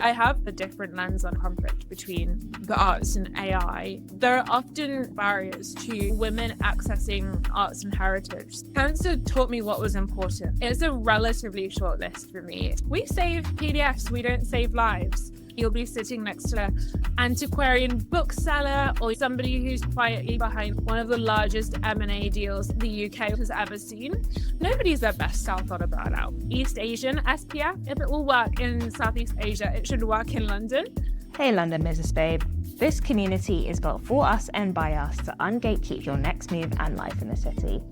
I have a different lens on conflict between the arts and AI. There are often barriers to women accessing arts and heritage. Cancer taught me what was important. It's a relatively short list for me. We save PDFs, we don't save lives. You'll be sitting next to an antiquarian bookseller or somebody who's quietly behind one of the largest M&A deals the UK has ever seen. Nobody's their best self thought about out. East Asian SPF, if it will work in Southeast Asia, it should work in London. Hey London business babe. This community is built for us and by us to ungatekeep your next move and life in the city.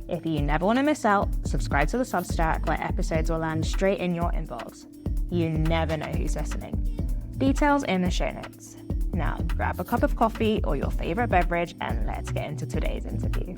If you never want to miss out, subscribe to the Substack where episodes will land straight in your inbox. You never know who's listening. Details in the show notes. Now grab a cup of coffee or your favorite beverage and let's get into today's interview.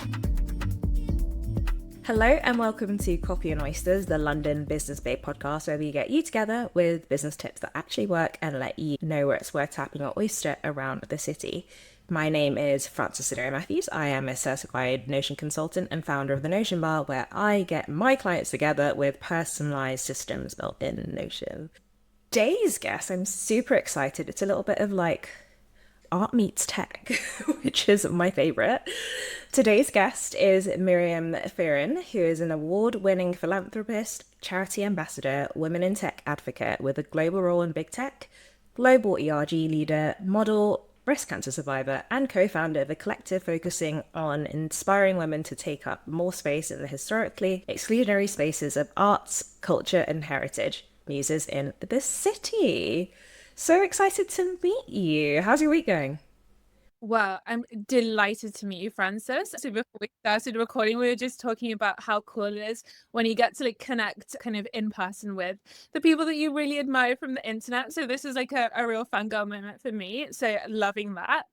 Hello and welcome to Coffee and Oysters, the London Business Babe podcast, where we get you together with business tips that actually work and let you know where it's worth tapping your oyster around the city. My name is Frances Odera Matthews. I am a certified Notion consultant and founder of the Notion Bar, where I get my clients together with personalized systems built in Notion. Today's guest, I'm super excited. It's a little bit of like art meets tech, which is my favorite. Today's guest is Miriam Fearon, who is an award-winning philanthropist, charity ambassador, women in tech advocate with a global role in big tech, global ERG leader, model, breast cancer survivor, and co-founder of a collective focusing on inspiring women to take up more space in the historically exclusionary spaces of arts, culture, and heritage. Muses in the city. So excited to meet you. How's your week going? Well, I'm delighted to meet you, Frances. So before we started recording, we were just talking about how cool it is when you get to like connect kind of in person with the people that you really admire from the internet. So this is like a real fangirl moment for me. So loving that.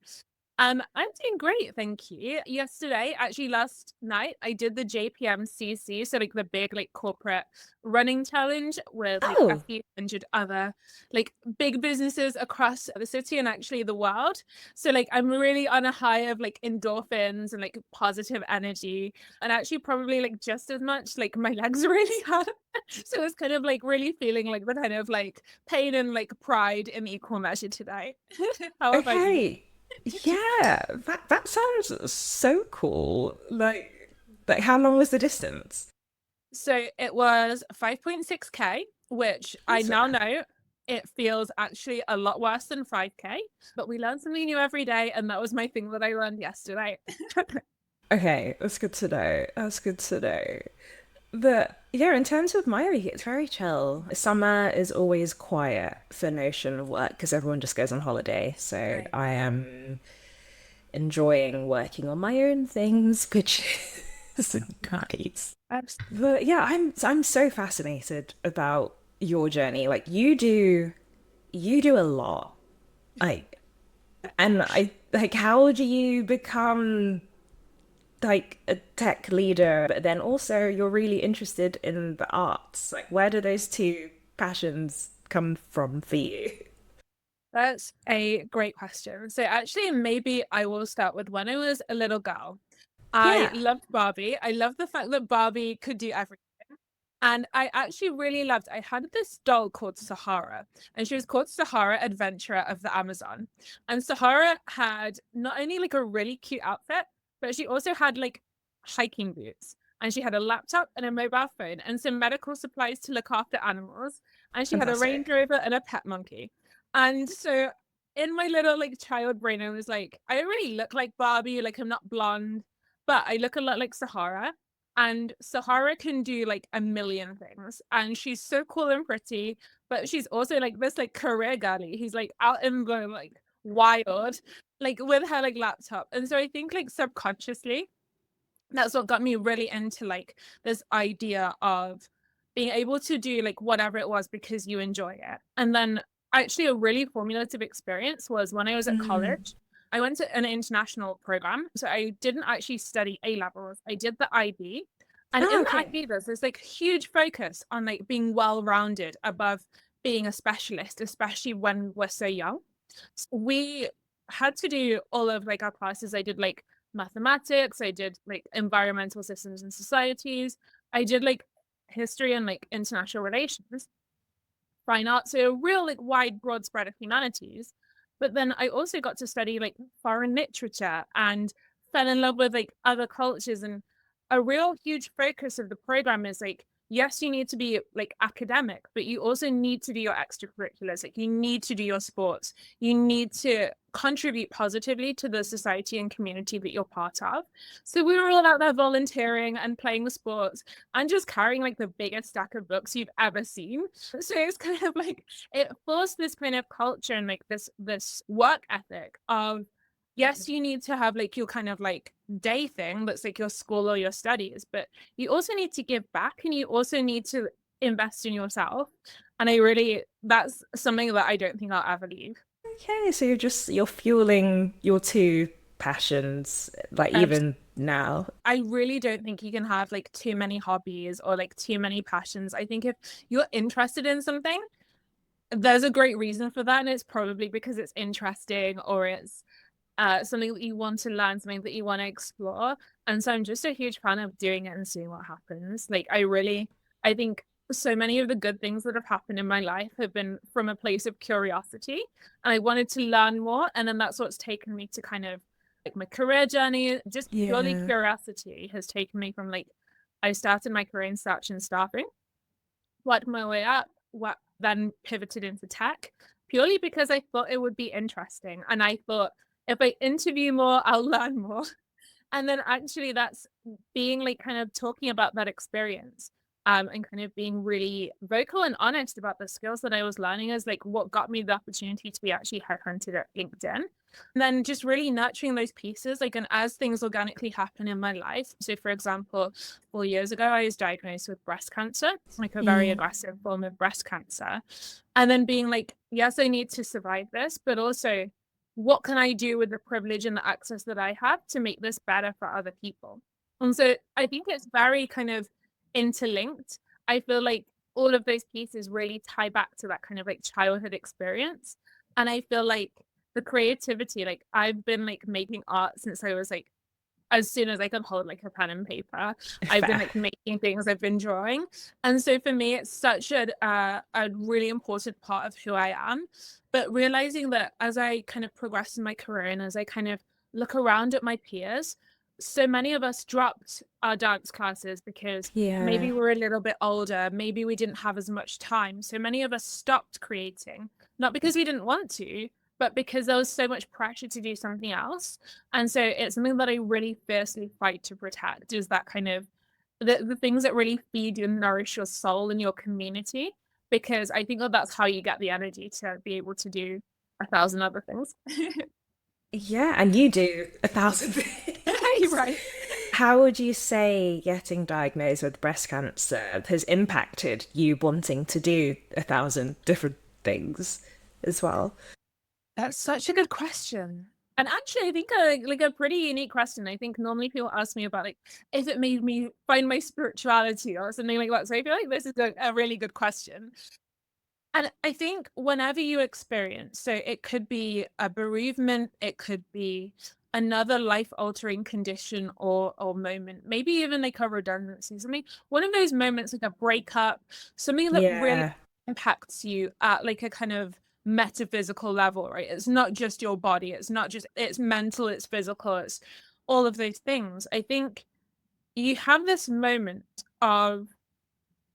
I'm doing great, thank you. Yesterday, actually last night, I did the JPMCC, so like the big like corporate running challenge with like a few hundred other like big businesses across the city and actually the world. So like I'm really on a high of like endorphins and like positive energy, and actually probably like just as much like my legs really hurt. So it's kind of like really feeling like the kind of like pain and like pride in equal measure today. How about you? Yeah, that sounds so cool. Like how long was the distance? So it was 5.6K, which I now know it feels actually a lot worse than 5K, but we learn something new every day, and that was my thing that I learned yesterday. Okay, that's good to know. That's good to know. But yeah, in terms of my week, it's very chill. Summer is always quiet for Notion of work because everyone just goes on holiday. So Right. I am enjoying working on my own things, which is nice. But yeah, I'm so fascinated about your journey. Like you do a lot. Like and I like how do you become like a tech leader, but then also you're really interested in the arts? Like where do those two passions come from for you? That's a great question. So actually, maybe I will start with when I was a little girl. I Yeah. loved Barbie. I loved the fact that Barbie could do everything. And I actually really loved, I had this doll called Sahara, and she was called Sahara Adventurer of the Amazon. And Sahara had not only like a really cute outfit, but she also had like hiking boots. And she had a laptop and a mobile phone and some medical supplies to look after animals. And she had a Range Fantastic. Rover and a pet monkey. And so in my little like child brain, I was like, I don't really look like Barbie, like I'm not blonde, but I look a lot like Sahara. And Sahara can do like a million things. And she's so cool and pretty, but she's also like this like career girly. He's like out in the like wild, like with her like laptop. And so I think like subconsciously, that's what got me really into like this idea of being able to do like whatever it was because you enjoy it. And then actually a really formulative experience was when I was at Mm. college. I went to an international program. So I didn't actually study A levels. I did the IB. And Oh, in the okay. IB, there's this like huge focus on like being well-rounded above being a specialist, especially when we're so young. So we had to do all of like our classes. I did like mathematics, I did like environmental systems and societies, I did like history and like international relations. fine arts, so a real like wide, broad spread of humanities. But then I also got to study like foreign literature and fell in love with like other cultures. And a real huge focus of the program is like, yes, you need to be like academic, but you also need to do your extracurriculars. Like you need to do your sports. You need to contribute positively to the society and community that you're part of. So we were all out there volunteering and playing the sports and just carrying like the biggest stack of books you've ever seen. So it's kind of like it forced this kind of culture and like this work ethic of yes, you need to have like your kind of like day thing that's like your school or your studies, but you also need to give back and you also need to invest in yourself. And that's something that I don't think I'll ever leave. Okay, so you're fueling your two passions, like even now. I really don't think you can have like too many hobbies or like too many passions. I think if you're interested in something, there's a great reason for that. And it's probably because it's interesting or it's something that you want to learn, something that you want to explore. And so I'm just a huge fan of doing it and seeing what happens. Like I think so many of the good things that have happened in my life have been from a place of curiosity. And I wanted to learn more. And then that's what's taken me to kind of like my career journey. Just purely Yeah. curiosity has taken me from like, I started my career in search and staffing, worked my way up, then pivoted into tech purely because I thought it would be interesting. And I thought if I interview more, I'll learn more. And then actually that's being like kind of talking about that experience and kind of being really vocal and honest about the skills that I was learning is like what got me the opportunity to be actually headhunted at LinkedIn. And then just really nurturing those pieces, like, and as things organically happen in my life. So, for example, 4 years ago, I was diagnosed with breast cancer, like a very Yeah. aggressive form of breast cancer. And then being like, yes, I need to survive this, but also, what can I do with the privilege and the access that I have to make this better for other people? And so I think it's very kind of interlinked. I feel like all of those pieces really tie back to that kind of like childhood experience. And I feel like the creativity, like I've been like making art since I was like as soon as I can hold like a pen and paper, I've been Fair. like making things, I've been drawing. And so for me, it's such a really important part of who I am. But realizing that as I kind of progress in my career and as I kind of look around at my peers, so many of us dropped our dance classes because Yeah. maybe we're a little bit older, maybe we didn't have as much time. So many of us stopped creating, not because we didn't want to, but because there was so much pressure to do something else. And so it's something that I really fiercely fight to protect is that kind of the things that really feed and nourish your soul and your community, because I think that that's how you get the energy to be able to do 1,000 other things. Yeah, and you do 1,000 things. Right. How would you say getting diagnosed with breast cancer has impacted you wanting to do 1,000 different things as well? That's such a good question. And actually, I think like a pretty unique question. I think normally people ask me about like if it made me find my spirituality or something like that. So I feel like this is a really good question. And I think whenever you experience, so it could be a bereavement, it could be another life-altering condition or moment, maybe even like a redundancy, something, one of those moments like a breakup, something that really Yeah. impacts you at like a kind of metaphysical level, right? It's not just your body, it's not just, it's mental, it's physical, it's all of those things. I think you have this moment of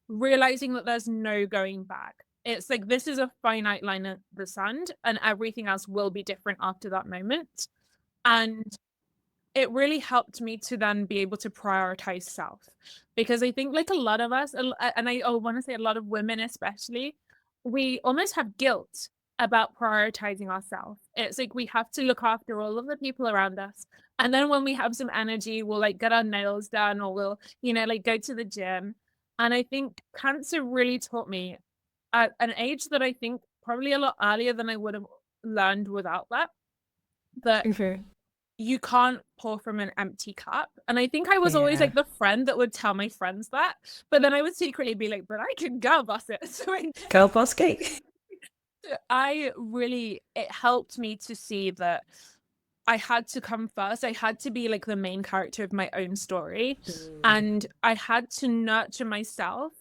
realizing that there's no going back. It's like this is a finite line in the sand, and everything else will be different after that moment. And it really helped me to then be able to prioritize self, because I think like a lot of us, and I want to say a lot of women especially, we almost have guilt about prioritizing ourselves. It's like we have to look after all of the people around us, and then when we have some energy, we'll like get our nails done or we'll, like go to the gym. And I think cancer really taught me at an age that I think probably a lot earlier than I would have learned without that, that Okay. you can't pour from an empty cup. And I think I was always Yeah. like the friend that would tell my friends that, but then I would secretly be like, but I can go boss it. So Girl boss cake. it helped me to see that I had to come first. I had to be like the main character of my own story. And I had to nurture myself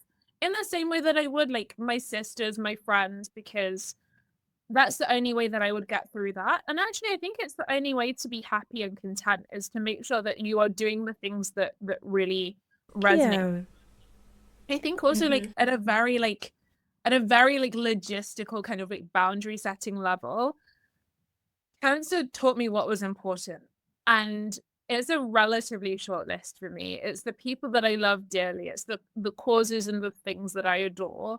in the same way that I would like my sisters, my friends, because that's the only way that I would get through that. And actually, I think it's the only way to be happy and content is to make sure that you are doing the things that really resonate. Yeah. I think also Hmm. like at a very like logistical kind of like boundary setting level, cancer taught me what was important. And it's a relatively short list for me. It's the people that I love dearly. It's the causes and the things that I adore.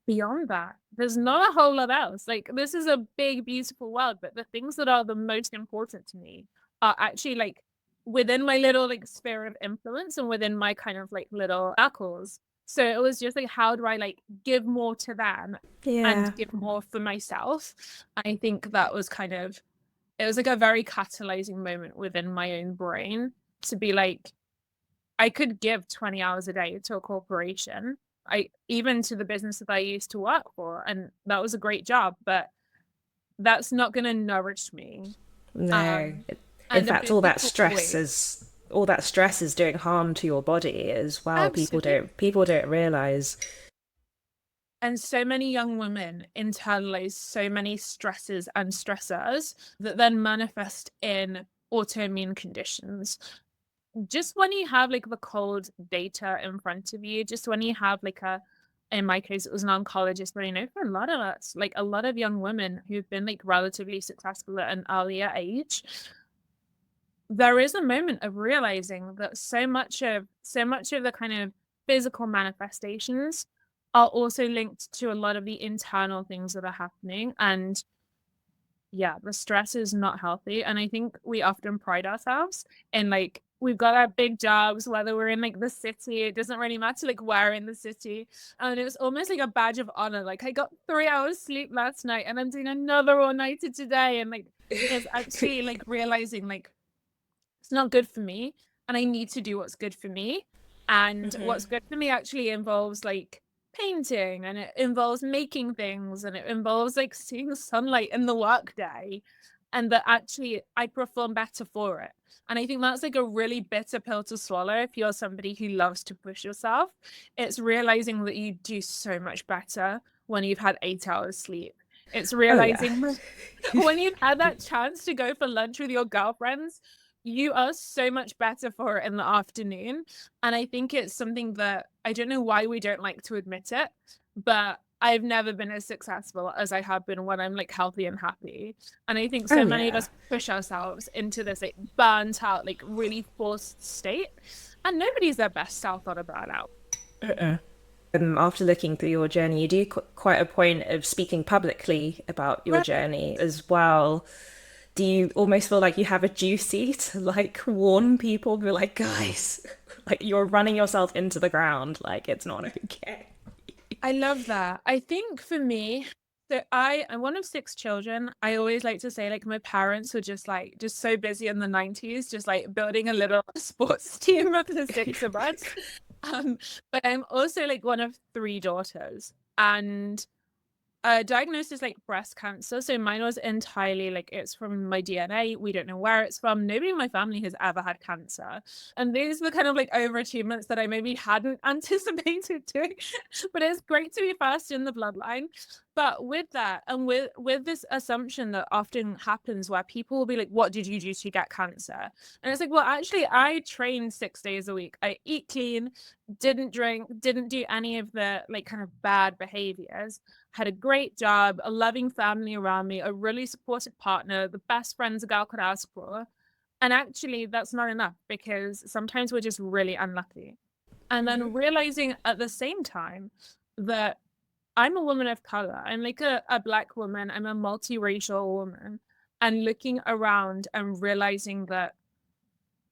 Beyond that, there's not a whole lot else. Like this is a big, beautiful world, but the things that are the most important to me are actually like within my little like sphere of influence and within my kind of like little circles. So it was just like, how do I like give more to them and Yeah. give more for myself? I think that was kind of it was like a very catalyzing moment within my own brain to be like, I could give 20 hours a day to a corporation. I even to the business that I used to work for, and that was a great job, but that's not going to nourish me. No. Um, In and a fact, all that physical stress weight, is doing harm to your body as well. absolutely. People don't realize. And so many young women internalize so many stresses and stressors that then manifest in autoimmune conditions. Just when you have like the cold data in front of you, just when you have like in my case, it was an oncologist, but I know for a lot of us, like a lot of young women who've been like relatively successful at an earlier age, there is a moment of realizing that so much of the kind of physical manifestations are also linked to a lot of the internal things that are happening. And yeah, the stress is not healthy. And I think we often pride ourselves in like, we've got our big jobs, whether we're in like the city, it doesn't really matter like where in the city. And it was almost like a badge of honor. Like, I got 3 hours sleep last night and I'm doing another all nighter today. And like, it's actually like realizing like, it's not good for me and I need to do what's good for me. And Hmm. what's good for me actually involves like painting, and it involves making things, and it involves like seeing sunlight in the workday, and that actually I perform better for it. And I think that's like a really bitter pill to swallow if you're somebody who loves to push yourself. It's realizing that you do so much better when you've had 8 hours sleep. It's Oh yeah. realizing when you've had that chance to go for lunch with your girlfriends, you are so much better for it in the afternoon. And I think it's something that I don't know why we don't like to admit it, but I've never been as successful as I have been when I'm like healthy and happy. And I think Oh so many of yeah. us push ourselves into this like burnt out, like really forced state. And nobody's their best self on a burnout. After looking through your journey, you do quite a point of speaking publicly about your Right. journey as well. Do you almost feel like you have a duty to like warn people, be like, guys, like you're running yourself into the ground, like it's not okay. I love that. I think for me, so I'm one of 6 children. I always like to say like my parents were just so busy in the 90s, just like building a little sports team of the 6 of us. Um, but I'm also like one of 3 daughters. And diagnosed as like breast cancer. So mine was entirely like it's from my DNA. We don't know where it's from. Nobody in my family has ever had cancer. And these were kind of like overachievements that I maybe hadn't anticipated doing. But it's great to be first in the bloodline. But with that, and with this assumption that often happens where people will be like, what did you do to get cancer? And it's like, well, actually, I train 6 days a week. I eat clean, didn't drink, didn't do any of the like kind of bad behaviors, had a great job, a loving family around me, a really supportive partner, the best friends a girl could ask for. And actually, that's not enough because sometimes we're just really unlucky. And then realizing at the same time that I'm a woman of color, I'm like a Black woman, I'm a multiracial woman, and looking around and realizing that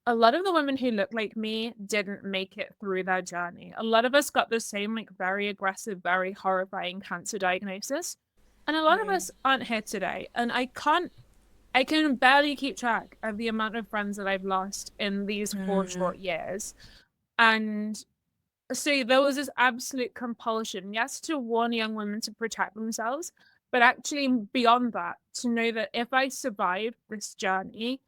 a lot of the women who look like me didn't make it through their journey. A lot of us got the same, like, very aggressive, very horrifying cancer diagnosis. And a lot of us aren't here today. And I can barely keep track of the amount of friends that I've lost in these 4 short years. And so there was this absolute compulsion, yes, to warn young women to protect themselves, but actually beyond that, to know that if I survived this journey,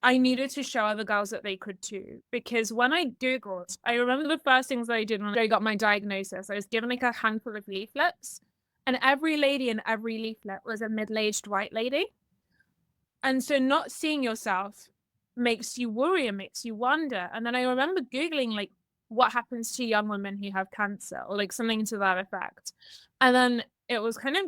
I needed to show other girls that they could too. Because when I Googled, I remember the first things that I did when I got my diagnosis, I was given like a handful of leaflets, and every lady in every leaflet was a middle-aged white lady. And so not seeing yourself makes you worry and makes you wonder. And then I remember Googling like what happens to young women who have cancer or like something to that effect. And then it was kind of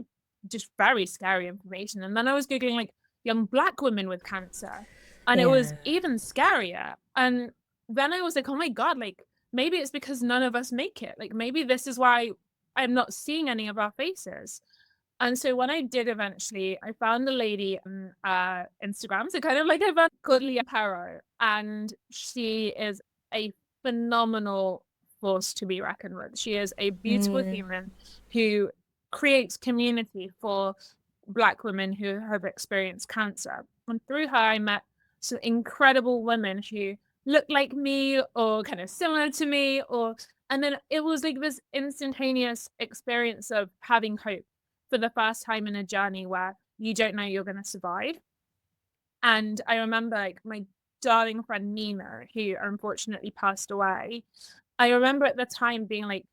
just very scary information. And then I was Googling like young Black women with cancer, and it was Yeah. even scarier. And then I was like, oh my God, like maybe it's because none of us make it. Like maybe this is why I'm not seeing any of our faces. And so when I did eventually, I found a lady on Instagram. So kind of like I found called Miriam Fearon, and she is a phenomenal force to be reckoned with. She is a beautiful human who creates community for Black women who have experienced cancer. And through her, I met some incredible women who looked like me or kind of similar to me, or and then it was like this instantaneous experience of having hope for the first time in a journey where you don't know you're going to survive. And I remember like my darling friend Nina, who unfortunately passed away. I remember at the time being like,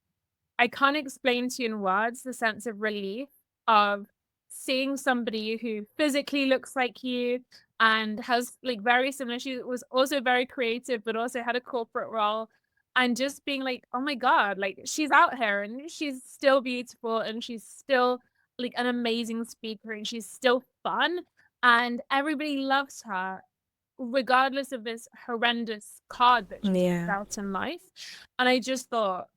I can't explain to you in words the sense of relief of seeing somebody who physically looks like you and has like very similar. She was also very creative, but also had a corporate role. And just being like, oh my God, like she's out here and she's still beautiful and she's still like an amazing speaker and she's still fun. And everybody loves her, regardless of this horrendous card that she's Yeah. out in life. And I just thought,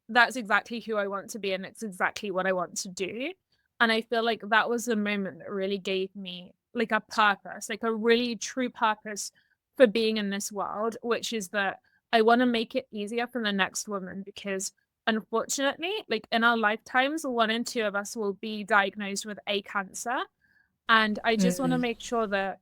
that's exactly who I want to be, and it's exactly what I want to do. And I feel like that was the moment that really gave me like a purpose, like a really true purpose for being in this world, which is that I want to make it easier for the next woman, because unfortunately, like in our lifetimes, 1 in 2 of us will be diagnosed with a cancer. And I just want to make sure that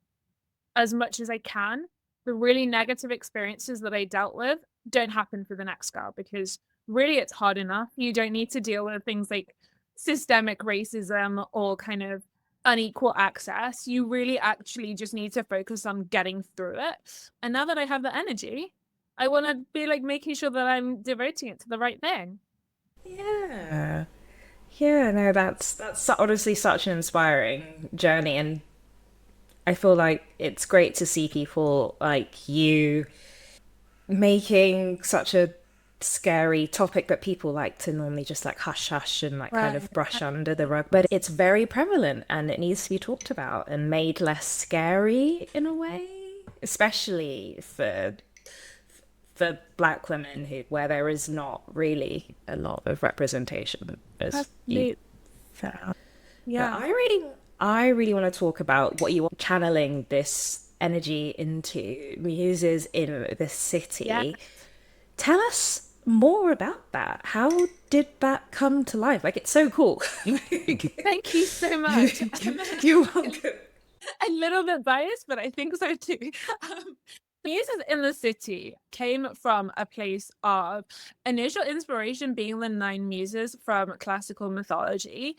as much as I can, the really negative experiences that I dealt with don't happen for the next girl, because really it's hard enough. You don't need to deal with things like systemic racism or kind of unequal access. You really actually just need to focus on getting through it. And now that I have the energy, I want to be like making sure that I'm devoting it to the right thing. Yeah. Yeah, no, that's honestly such an inspiring journey, and I feel like it's great to see people like you making such a scary topic that people like to normally just like hush hush and like kind Right. of brush under the rug. But it's very prevalent and it needs to be talked about and made less scary in a way, especially for Black women who where there is not really a lot of representation as you Absolutely. found. But Yeah. I really want to talk about what you are channeling this energy into Muses in the Yeah. city. Tell us more about that. How did that come to life? Like, it's so cool. Thank you so much. You're welcome. A little bit biased, but I think so too. Um, Muses in the City came from a place of initial inspiration being the 9 muses from classical mythology,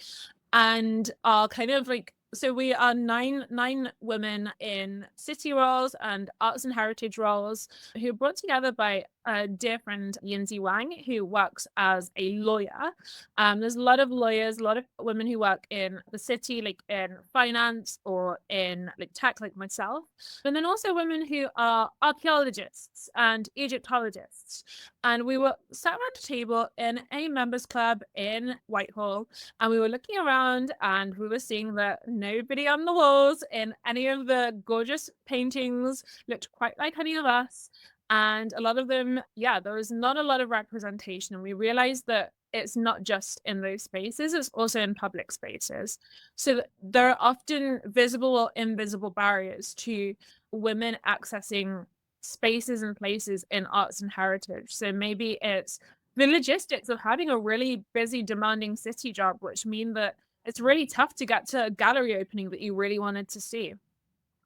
and are kind of like, so we are nine women in city roles and arts and heritage roles, who are brought together by a dear friend Yinzi Wang, who works as a lawyer. There's a lot of lawyers, a lot of women who work in the city, like in finance or in like tech, like myself. And then also women who are archaeologists and Egyptologists. And we were sat around a table in a members club in Whitehall, and we were looking around and we were seeing that nobody on the walls in any of the gorgeous paintings looked quite like any of us. And a lot of them, yeah, there was not a lot of representation. And we realized that it's not just in those spaces, it's also in public spaces. So there are often visible or invisible barriers to women accessing spaces and places in arts and heritage. So maybe it's the logistics of having a really busy, demanding city job, which mean that it's really tough to get to a gallery opening that you really wanted to see.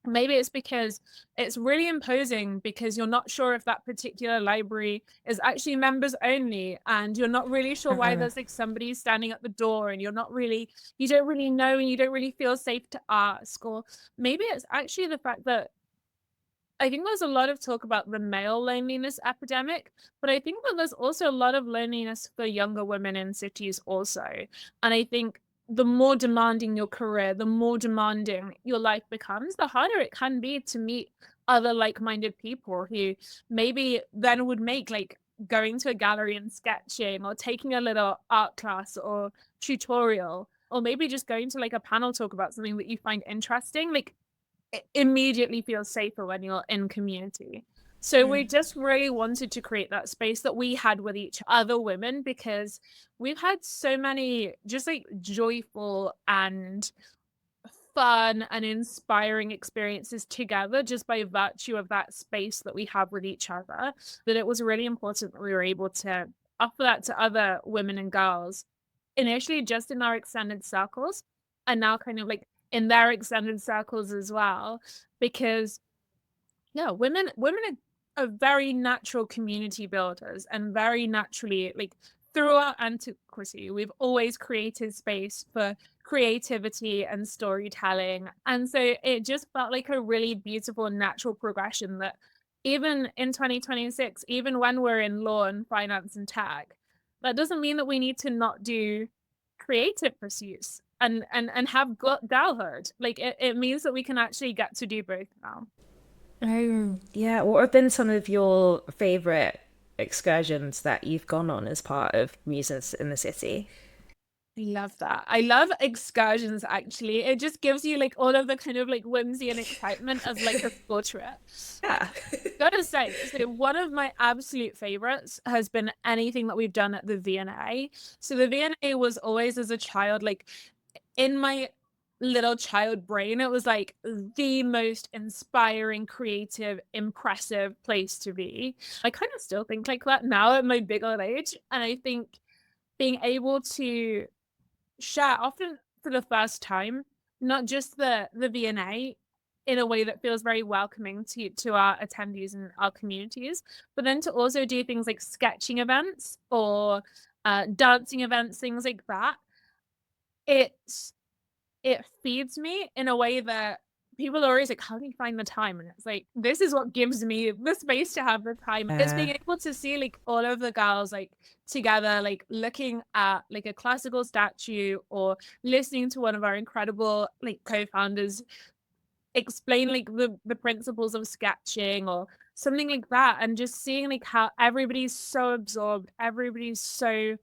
Maybe it's because it's really imposing because you're not sure if that particular library is actually members only, and you're not really sure why there's like somebody standing at the door, and you don't really know, and you don't really feel safe to ask. Or maybe it's actually the fact that I think there's a lot of talk about the male loneliness epidemic, but I think that there's also a lot of loneliness for younger women in cities also. And I think the more demanding your career, the more demanding your life becomes, the harder it can be to meet other like-minded people who maybe then would make like going to a gallery and sketching or taking a little art class or tutorial, or maybe just going to like a panel talk about something that you find interesting, like it immediately feels safer when you're in community. So we just really wanted to create that space that we had with each other women, because we've had so many just like joyful and fun and inspiring experiences together just by virtue of that space that we have with each other, that it was really important that we were able to offer that to other women and girls, initially just in our extended circles, and now kind of like in their extended circles as well. Because yeah, women are very natural community builders, and very naturally, like throughout antiquity, we've always created space for creativity and storytelling. And so it just felt like a really beautiful and natural progression that even in 2026, even when we're in law and finance and tech, that doesn't mean that we need to not do creative pursuits and have girlhood. Like it means that we can actually get to do both now. Oh, yeah. What have been some of your favorite excursions that you've gone on as part of Muses in the City? I love that. I love excursions, actually. It just gives you like all of the kind of like whimsy and excitement of like a school trip. Yeah. Gotta say, so one of my absolute favorites has been anything that we've done at the V&A. So the V&A was always, as a child, like in my little child brain, it was like the most inspiring, creative, impressive place to be. I kind of still think like that now at my big old age. And I think being able to share, often for the first time, not just the V&A in a way that feels very welcoming to our attendees and our communities, but then to also do things like sketching events or dancing events, things like that. It's it feeds me in a way that people are always like, how do you find the time? And it's like, this is what gives me the space to have the time. It's being able to see like all of the girls like together, like looking at like a classical statue, or listening to one of our incredible like co-founders explain like the principles of sketching or something like that, and just seeing like how everybody's so absorbed, everybody's so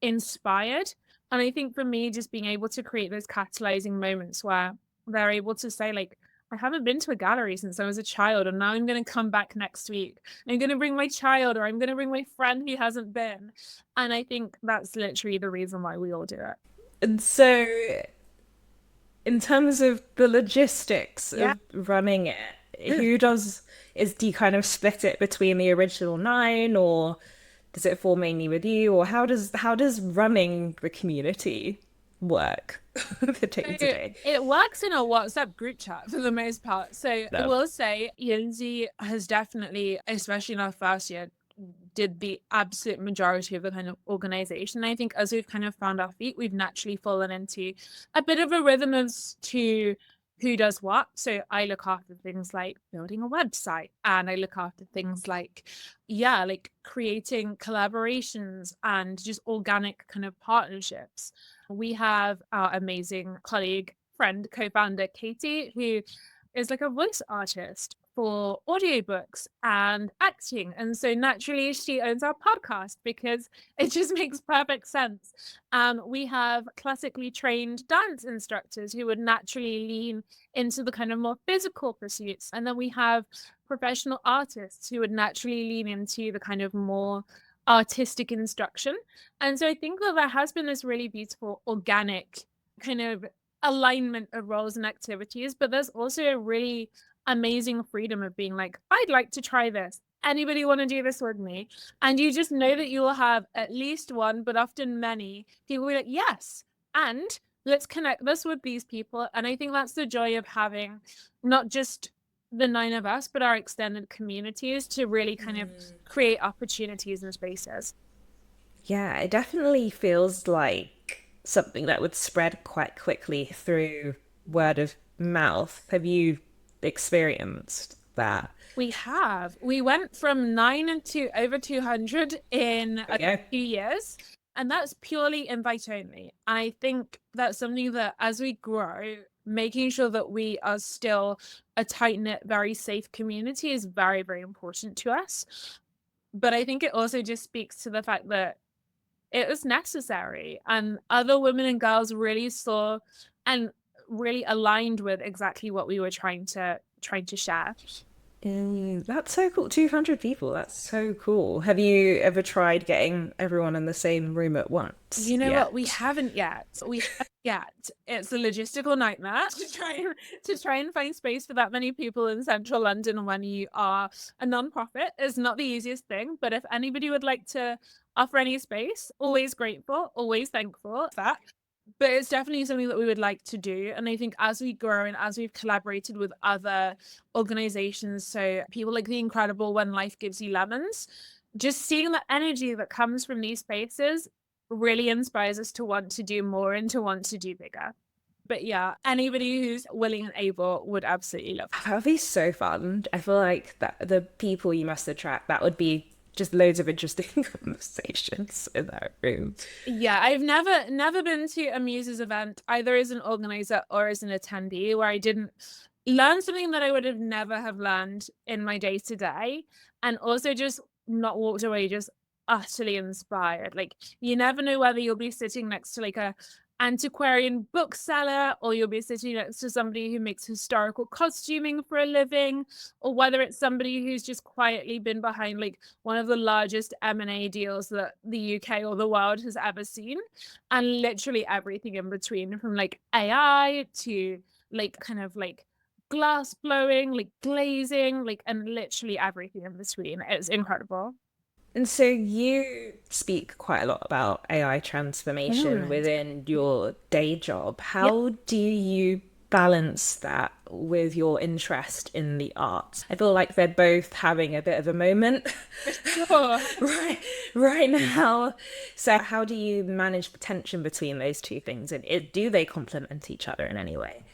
inspired. And I think for me, just being able to create those catalyzing moments where they're able to say like, I haven't been to a gallery since I was a child, and now I'm going to come back next week. I'm going to bring my child, or I'm going to bring my friend who hasn't been. And I think that's literally the reason why we all do it. And so, in terms of the logistics Yeah. of running it, do you kind of split it between the original nine, or does it fall mainly with you, or how does running the community work the day to day? It works in a WhatsApp group chat for the most part. So I No. will say Yunzi has definitely, especially in our first year, did the absolute majority of the kind of organization. I think as we've kind of found our feet, we've naturally fallen into a bit of a rhythm as to who does what. So I look after things like building a website, and I look after things like, yeah, like creating collaborations and just organic kind of partnerships. We have our amazing colleague, friend, co-founder Katie, who is like a voice artist for audiobooks and acting. And so naturally she owns our podcast because it just makes perfect sense. We have classically trained dance instructors who would naturally lean into the kind of more physical pursuits. And then we have professional artists who would naturally lean into the kind of more artistic instruction. And so I think that there has been this really beautiful organic kind of alignment of roles and activities, but there's also a really amazing freedom of being like, I'd like to try this. Anybody want to do this with me? And you just know that you will have at least one, but often many people will be like, yes, and let's connect this with these people. And I think that's the joy of having not just the nine of us, but our extended communities to really kind of create opportunities and spaces. Yeah, it definitely feels like something that would spread quite quickly through word of mouth. Have you experienced that? We went from 9 to over 200 in a Okay. few years, and that's purely invite only. I think that's something that as we grow, making sure that we are still a tight-knit, very safe community is very, very important to us. But I think it also just speaks to the fact that it was necessary, and other women and girls really saw and really aligned with exactly what we were trying to share. That's so cool. 200 people. That's so cool. Have you ever tried getting everyone in the same room at once You know what? We yet? haven't yet. We haven't yet. It's a logistical nightmare to try and find space for that many people in central London when you are a nonprofit. Is not the easiest thing, but if anybody would like to offer any space, always grateful, always thankful for that. But it's definitely something that we would like to do. And I think as we grow and as we've collaborated with other organizations, so people like The Incredible When Life Gives You Lemons, just seeing the energy that comes from these spaces really inspires us to want to do more and to want to do bigger. But yeah, anybody who's willing and able would absolutely love That would be so fun. I feel like that the people you must attract, that would be just loads of interesting conversations in that room. Yeah, I've never been to a Muses event either as an organizer or as an attendee where I didn't learn something that I would have never have learned in my day to day, and also just not walked away just utterly inspired. Like you never know whether you'll be sitting next to like a antiquarian bookseller or you'll be sitting next to somebody who makes historical costuming for a living, or whether it's somebody who's just quietly been behind like one of the largest M&A deals that the UK or the world has ever seen, and literally everything in between, from like AI to like kind of like glass blowing, like glazing, like, and literally everything in between. It's incredible. And so you speak quite a lot about AI transformation Good. within your day job. Yeah. How do you balance that with your interest in the arts? I feel like they're both having a bit of a moment Sure. right right now. So how do you manage the tension between those two things, and do they complement each other in any way?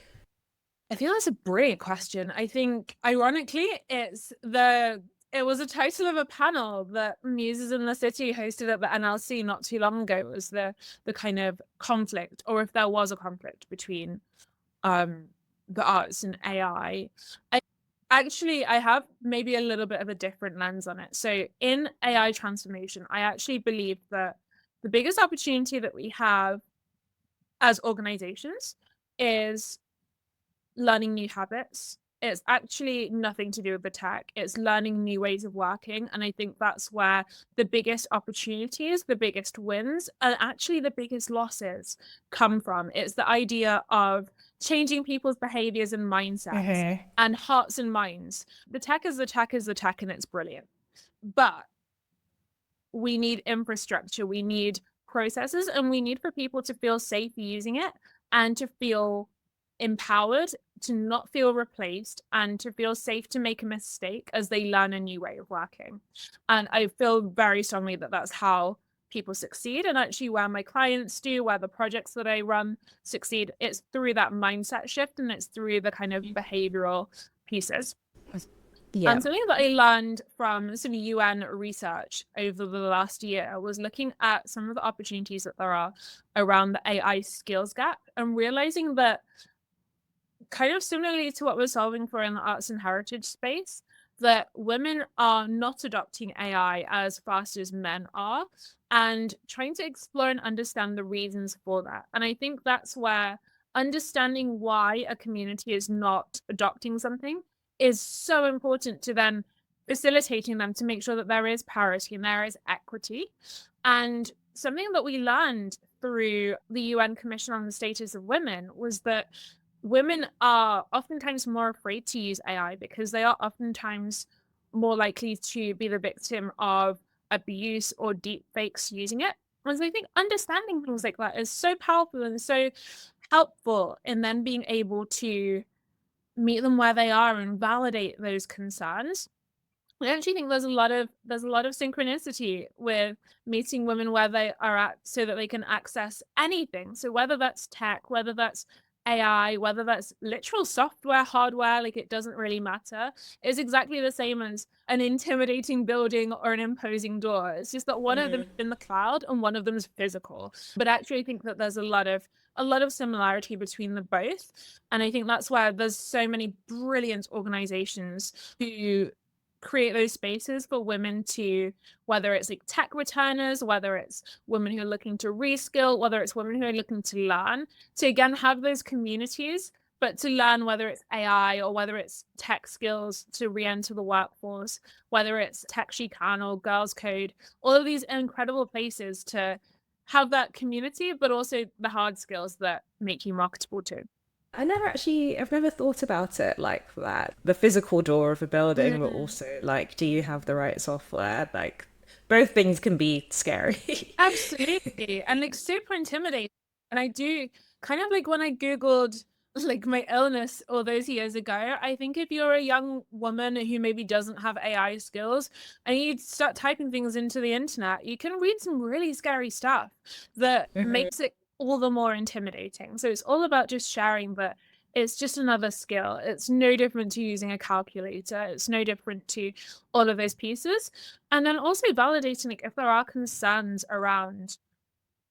I feel that's a brilliant question. I think ironically, it was a title of a panel that Muses in the City hosted at the NLC not too long ago. It was the kind of conflict, or if there was a conflict between um the arts and AI. I have maybe a little bit of a different lens on it. So in AI transformation, I actually believe that the biggest opportunity that we have as organizations is learning new habits. It's actually nothing to do with the tech. It's learning new ways of working. And I think that's where the biggest opportunities, the biggest wins, and actually the biggest losses come from. It's the idea of changing people's behaviors and mindsets and hearts and minds. The tech is the tech is the tech, and it's brilliant. But we need infrastructure, we need processes, and we need for people to feel safe using it and to feel empowered, to not feel replaced, and to feel safe to make a mistake as they learn a new way of working. And I feel very strongly that that's how people succeed, and actually where my clients do, where the projects that I run succeed, it's through that mindset shift and it's through the kind of behavioral pieces. Yeah. And something that I learned from some UN research over the last year was looking at some of the opportunities that there are around the AI skills gap, and realizing that, kind of similarly to what we're solving for in the arts and heritage space, that women are not adopting AI as fast as men are, and trying to explore and understand the reasons for that. And I think that's where understanding why a community is not adopting something is so important, to then facilitating them to make sure that there is parity and there is equity. And something that we learned through the UN Commission on the Status of Women was that women are oftentimes more afraid to use AI because they are oftentimes more likely to be the victim of abuse or deep fakes using it. And so I think understanding things like that is so powerful and so helpful in then being able to meet them where they are and validate those concerns. I actually think there's a lot of synchronicity with meeting women where they are at, so that they can access anything. So whether that's tech, whether that's AI, whether that's literal software, hardware, like it doesn't really matter. It's exactly the same as an intimidating building or an imposing door. It's just that one of them is in the cloud and one of them is physical. But actually, I think that there's a lot of similarity between the both. And I think that's why there's so many brilliant organizations who create those spaces for women to, whether it's like tech returners, whether it's women who are looking to reskill, whether it's women who are looking to learn, to again have those communities, but to learn whether it's AI or whether it's tech skills to re-enter the workforce, whether it's Tech She Can or Girls Code, all of these incredible places to have that community, but also the hard skills that make you marketable too. I've never thought about it like that. The physical door of a building, but Mm. also like, do you have the right software? Like, both things can be scary. Absolutely. And like super intimidating. And I do kind of like when I Googled like my illness all those years ago, I think if you're a young woman who maybe doesn't have AI skills and you start typing things into the internet, you can read some really scary stuff that makes it all the more intimidating. So it's all about just sharing, but it's just another skill. It's no different to using a calculator. It's no different to all of those pieces. And then also validating like if there are concerns around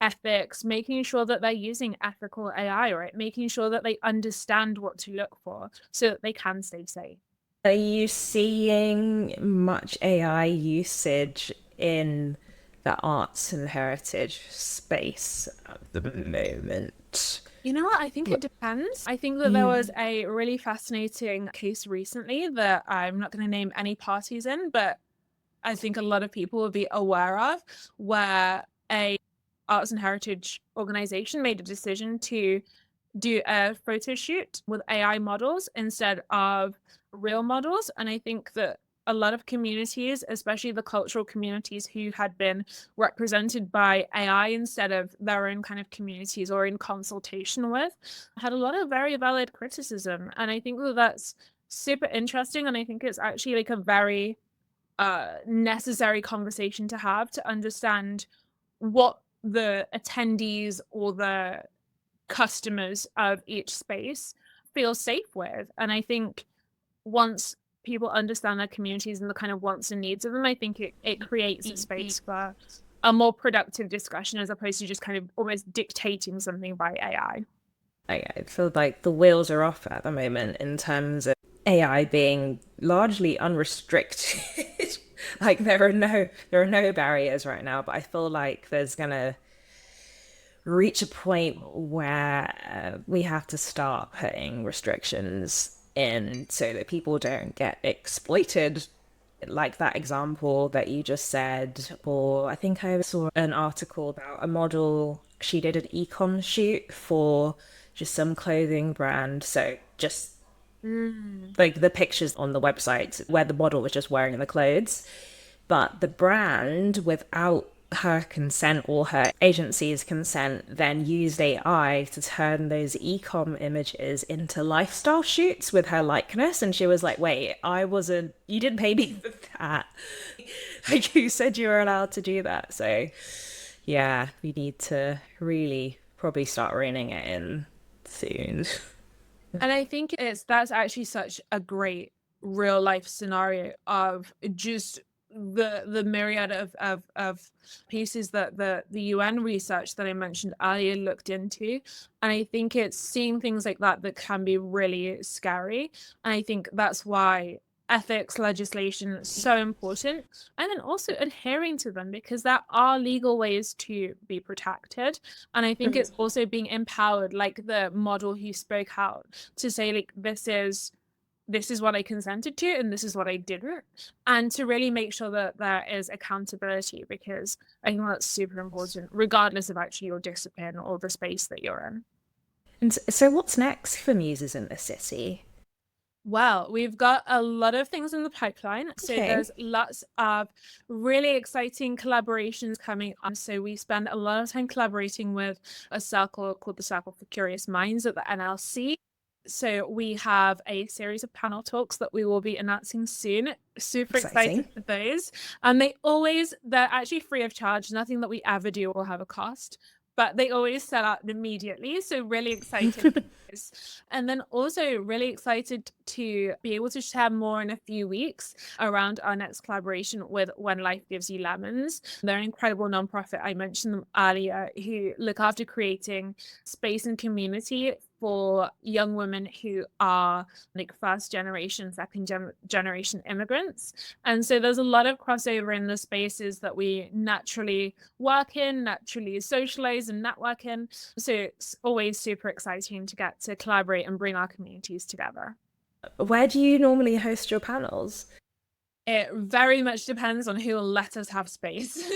ethics, making sure that they're using ethical AI, right? Making sure that they understand what to look for so that they can stay safe. Are you seeing much AI usage in the arts and heritage space at the moment? You know what? I think it depends. I think that there was a really fascinating case recently that I'm not going to name any parties in, but I think a lot of people will be aware of, where a arts and heritage organization made a decision to do a photo shoot with AI models instead of real models. And I think that a lot of communities, especially the cultural communities who had been represented by AI instead of their own kind of communities or in consultation with, had a lot of very valid criticism. And I think that that's super interesting. And I think it's actually like a very necessary conversation to have to understand what the attendees or the customers of each space feel safe with. And I think once people understand their communities and the kind of wants and needs of them, I think it creates a space for a more productive discussion as opposed to just kind of almost dictating something by AI. I feel like the wheels are off at the moment in terms of AI being largely unrestricted. Like there are no barriers right now, but I feel like there's gonna reach a point where we have to start putting restrictions in so that people don't get exploited. Like that example that you just said, or I think I saw an article about a model. She did an ecom shoot for just some clothing brand. So just like the pictures on the website where the model was just wearing the clothes, but the brand, without her consent or her agency's consent, then used AI to turn those ecom images into lifestyle shoots with her likeness. And she was like, wait, you didn't pay me for that. Like, you said you were allowed to do that. So yeah, we need to really probably start reining it in soon. And I think that's actually such a great real life scenario of just the myriad of pieces that the UN research that I mentioned earlier looked into. And I think it's seeing things like that that can be really scary. And I think that's why ethics legislation is so important, and then also adhering to them, because there are legal ways to be protected. And I think it's also being empowered, like the model who spoke out, to say like this is what I consented to and this is what I didn't, and to really make sure that there is accountability, because I think that's super important regardless of actually your discipline or the space that you're in. And so what's next for Muses in the city? Well, we've got a lot of things in the pipeline. So Okay. there's lots of really exciting collaborations coming on. So we spend a lot of time collaborating with a circle called the Circle for Curious Minds at the NLC. So we have a series of panel talks that we will be announcing soon. Super Exciting. excited for those. And they're actually free of charge. Nothing that we ever do will have a cost. but they always sell out immediately. So really excited. And then also really excited to be able to share more in a few weeks around our next collaboration with When Life Gives You Lemons. They're an incredible nonprofit. I mentioned them earlier, who look after creating space and community for young women who are like first generation, generation immigrants. And so there's a lot of crossover in the spaces that we naturally work in, naturally socialize and network in. So it's always super exciting to get to collaborate and bring our communities together. Where do you normally host your panels? It very much depends on who will let us have space.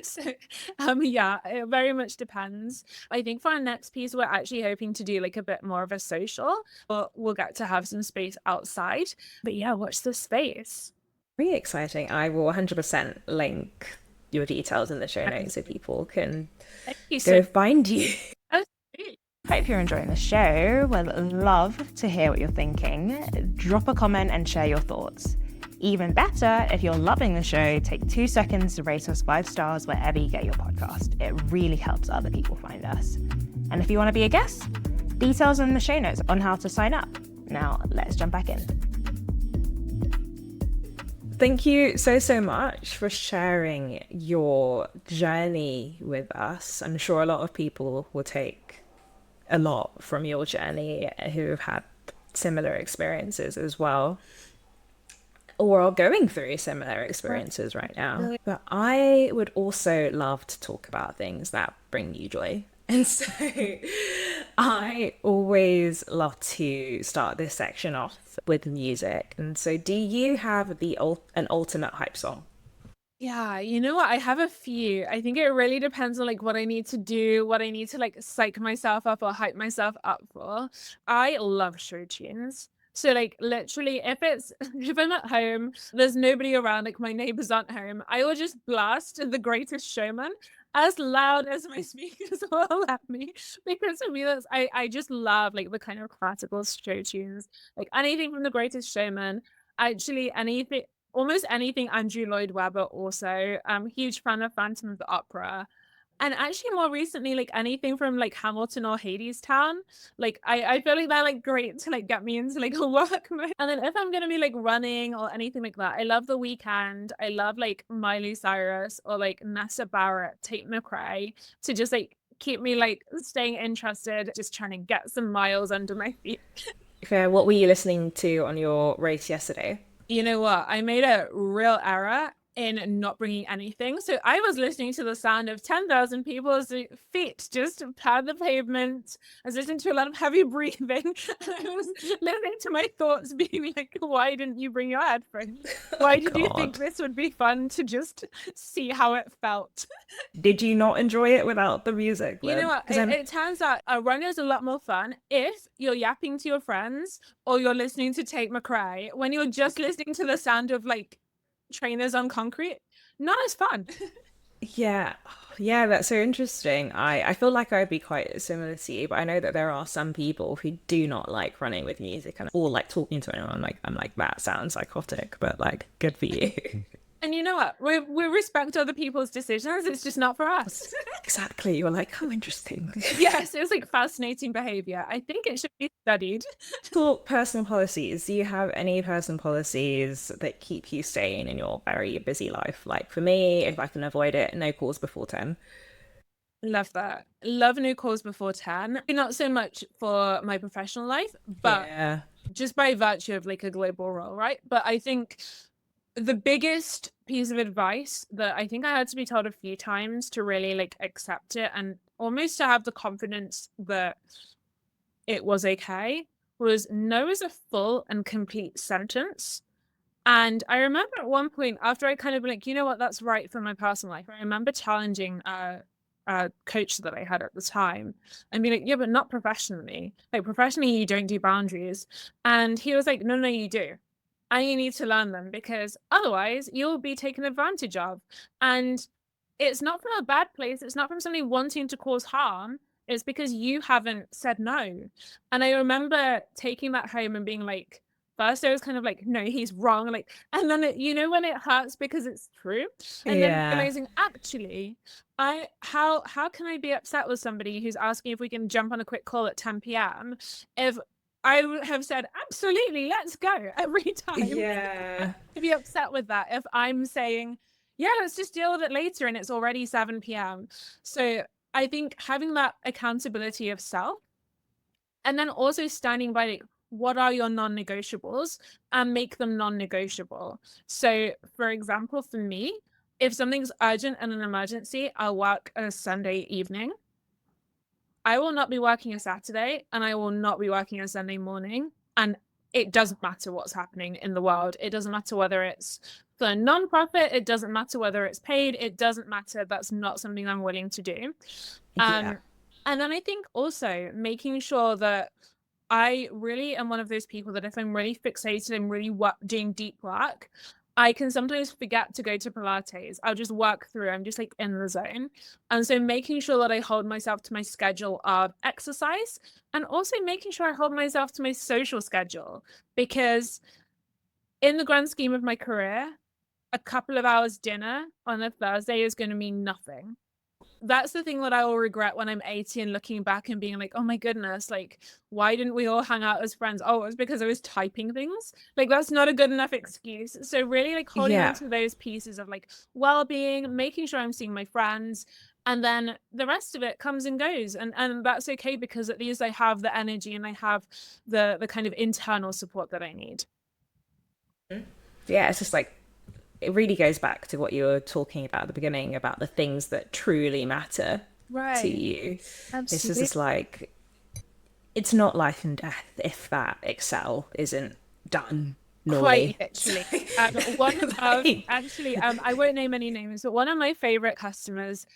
So, yeah, it very much depends. I think for our next piece, we're actually hoping to do like a bit more of a social, but we'll get to have some space outside. But yeah, watch the space. Really exciting. I will 100% link your details in the show notes so people can go find you. Hope you're enjoying the show. Would love to hear what you're thinking. Drop a comment and share your thoughts. Even better, if you're loving the show, take 2 seconds to rate us 5 stars wherever you get your podcast. It really helps other people find us. And if you want to be a guest, details in the show notes on how to sign up. Now, let's jump back in. Thank you so much for sharing your journey with us. I'm sure a lot of people will take a lot from your journey who have had similar experiences as well, or are going through similar experiences right now. But I would also love to talk about things that bring you joy. And so I always love to start this section off with music. And so do you have an ultimate hype song? Yeah, you know what? I have a few. I think it really depends on like what I need to do, what I need to like psych myself up or hype myself up for. I love show tunes. So like literally if I'm at home, there's nobody around, like my neighbors aren't home, I will just blast The Greatest Showman as loud as my speakers will let me. Because for me I just love like the kind of classical show tunes. Like anything from The Greatest Showman, actually anything, almost anything Andrew Lloyd Webber also. Huge fan of Phantom of the Opera. And actually more recently, like anything from like Hamilton or Hadestown, like I feel like they're like great to like get me into like a work mode. And then if I'm gonna be like running or anything like that, I love The Weeknd. I love like Miley Cyrus or like Nessa Barrett, Tate McRae to just like keep me like staying interested, just trying to get some miles under my feet. Fair. What were you listening to on your race yesterday? You know what? I made a real error in not bringing anything. So I was listening to the sound of 10,000 people's feet just pad the pavement. I was listening to a lot of heavy breathing. And I was listening to my thoughts being like, why didn't you bring your headphones? Why did you think this would be fun to just see how it felt? Did you not enjoy it without the music? You know what? It turns out a run is a lot more fun if you're yapping to your friends or you're listening to Tate McRae. When you're just listening to the sound of like trainers on concrete, not as fun. Yeah, that's so interesting. I feel like I'd be quite similar to you, but I know that there are some people who do not like running with music and or like talking to anyone. I'm like that sounds psychotic, but like good for you. And you know what? We respect other people's decisions. It's just not for us. Exactly. You're like, oh, interesting. Yes, it was like fascinating behavior. I think it should be studied. Talk personal policies. Do you have any personal policies that keep you sane in your very busy life? Like for me, if I can avoid it, no calls before 10. Love that. Love no calls before 10. Not so much for my professional life, but just by virtue of like a global role, right? But I think the biggest piece of advice that I think I had to be told a few times to really like accept it and almost to have the confidence that it was okay was no is a full and complete sentence. And I remember at one point after I kind of like, you know what, that's right for my personal life. I remember challenging a coach that I had at the time and being like, yeah, but not professionally. Like professionally, you don't do boundaries. And he was like, no, you do. And you need to learn them because otherwise you'll be taken advantage of. And it's not from a bad place. It's not from somebody wanting to cause harm. It's because you haven't said no. And I remember taking that home and being like, first I was kind of like, no, he's wrong. Like, and then when it hurts because it's true. And then Yeah. realizing actually, how can I be upset with somebody who's asking if we can jump on a quick call at 10 p.m. if I would have said, absolutely, let's go every time. Yeah. To be upset with that if I'm saying, yeah, let's just deal with it later and it's already 7 p.m. So I think having that accountability of self, and then also standing by what are your non-negotiables and make them non-negotiable. So for example, for me, if something's urgent and an emergency, I'll work a Sunday evening. I will not be working a Saturday and I will not be working a Sunday morning. And it doesn't matter what's happening in the world. It doesn't matter whether it's for a non-profit. It doesn't matter whether it's paid. It doesn't matter. That's not something I'm willing to do. Yeah. And then I think also making sure that I really am one of those people that if I'm really fixated and really doing deep work, I can sometimes forget to go to Pilates. I'll just work through. I'm just like in the zone. And so making sure that I hold myself to my schedule of exercise and also making sure I hold myself to my social schedule, because in the grand scheme of my career, a couple of hours dinner on a Thursday is going to mean nothing. That's the thing that I will regret when I'm 80 and looking back and being like, oh my goodness, like, why didn't we all hang out as friends? Oh, it was because I was typing things. Like, that's not a good enough excuse. So really like holding on to those pieces of like well-being, making sure I'm seeing my friends, and then the rest of it comes and goes. And that's okay, because at least I have the energy and I have the kind of internal support that I need. Yeah, it's just like it really goes back to what you were talking about at the beginning about the things that truly matter to you. Absolutely. It's just like it's not life and death if that Excel isn't done. Normally. Quite literally. One of actually, I won't name any names, but one of my favorite customers,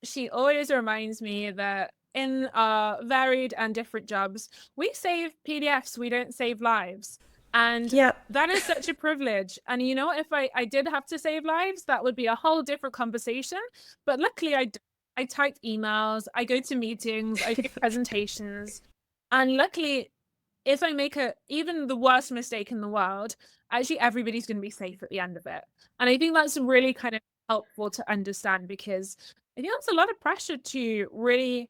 she always reminds me that in our varied and different jobs, we save PDFs, we don't save lives. And that is such a privilege. And you know, if I did have to save lives, that would be a whole different conversation. But luckily, I type emails, I go to meetings, I give presentations. And luckily, if I make even the worst mistake in the world, actually everybody's going to be safe at the end of it. And I think that's really kind of helpful to understand, because I think that's a lot of pressure to really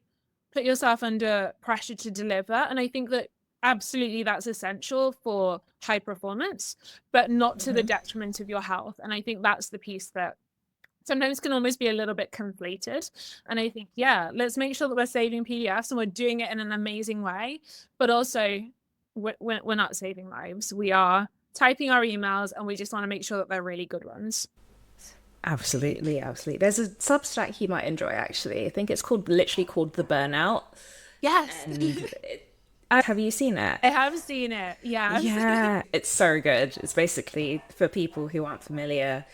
put yourself under pressure to deliver. And I think that absolutely that's essential for high performance, but not to the detriment of your health. And I think that's the piece that sometimes can almost be a little bit conflated. And I think, yeah, let's make sure that we're saving PDFs and we're doing it in an amazing way, but also we're not saving lives. We are typing our emails and we just want to make sure that they're really good ones. Absolutely. There's a Substack you might enjoy, actually. I think it's literally called The Burnout. Yes. And have you seen it? I have seen it. Yeah. Yeah, it's so good. It's basically, for people who aren't familiar,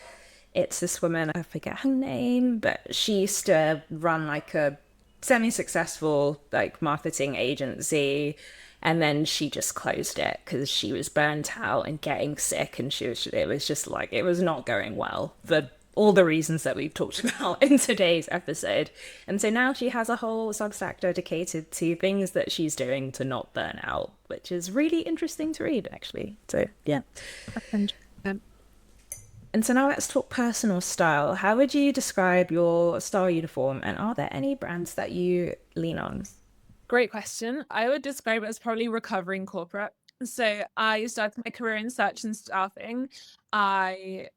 it's this woman, I forget her name, but she used to run like a semi-successful like marketing agency, and then she just closed it because she was burnt out and getting sick, and it was just like, it was not going well for all the reasons that we've talked about in today's episode. And so now she has a whole Substack dedicated to things that she's doing to not burn out, which is really interesting to read, actually. So yeah. And so now let's talk personal style. How would you describe your style uniform, and are there any brands that you lean on? Great question. I would describe it as probably recovering corporate. So I started my career in search and staffing. I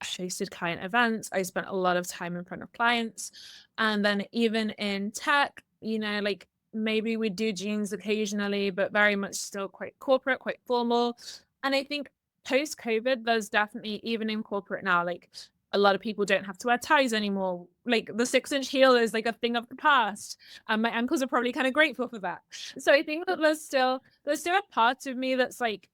hosted client events. I spent a lot of time in front of clients. And then even in tech, like maybe we do jeans occasionally, but very much still quite corporate, quite formal. And I think post-COVID, there's definitely, even in corporate now, like a lot of people don't have to wear ties anymore. Like the 6-inch heel is like a thing of the past. And my ankles are probably kind of grateful for that. So I think that there's still a part of me that's like,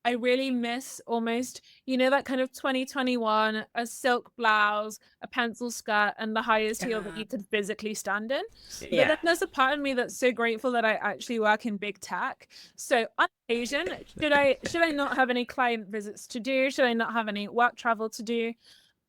I really miss almost, that kind of 2021, a silk blouse, a pencil skirt, and the highest heel that you could physically stand in. Yeah. But then there's a part of me that's so grateful that I actually work in big tech. So on occasion, should I not have any client visits to do? Should I not have any work travel to do?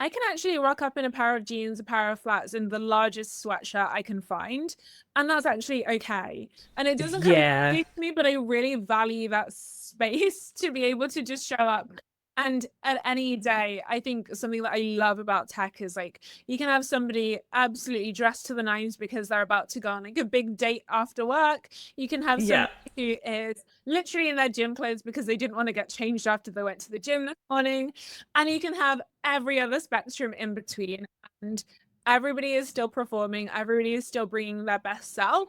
I can actually rock up in a pair of jeans, a pair of flats, and the largest sweatshirt I can find. And that's actually okay. And it doesn't come Yeah. easy to me, but I really value that space to be able to just show up. And at any day, I think something that I love about tech is like you can have somebody absolutely dressed to the nines because they're about to go on like a big date after work. You can have Yeah. somebody who is literally in their gym clothes because they didn't want to get changed after they went to the gym this morning. And you can have every other spectrum in between. And everybody is still performing, everybody is still bringing their best self.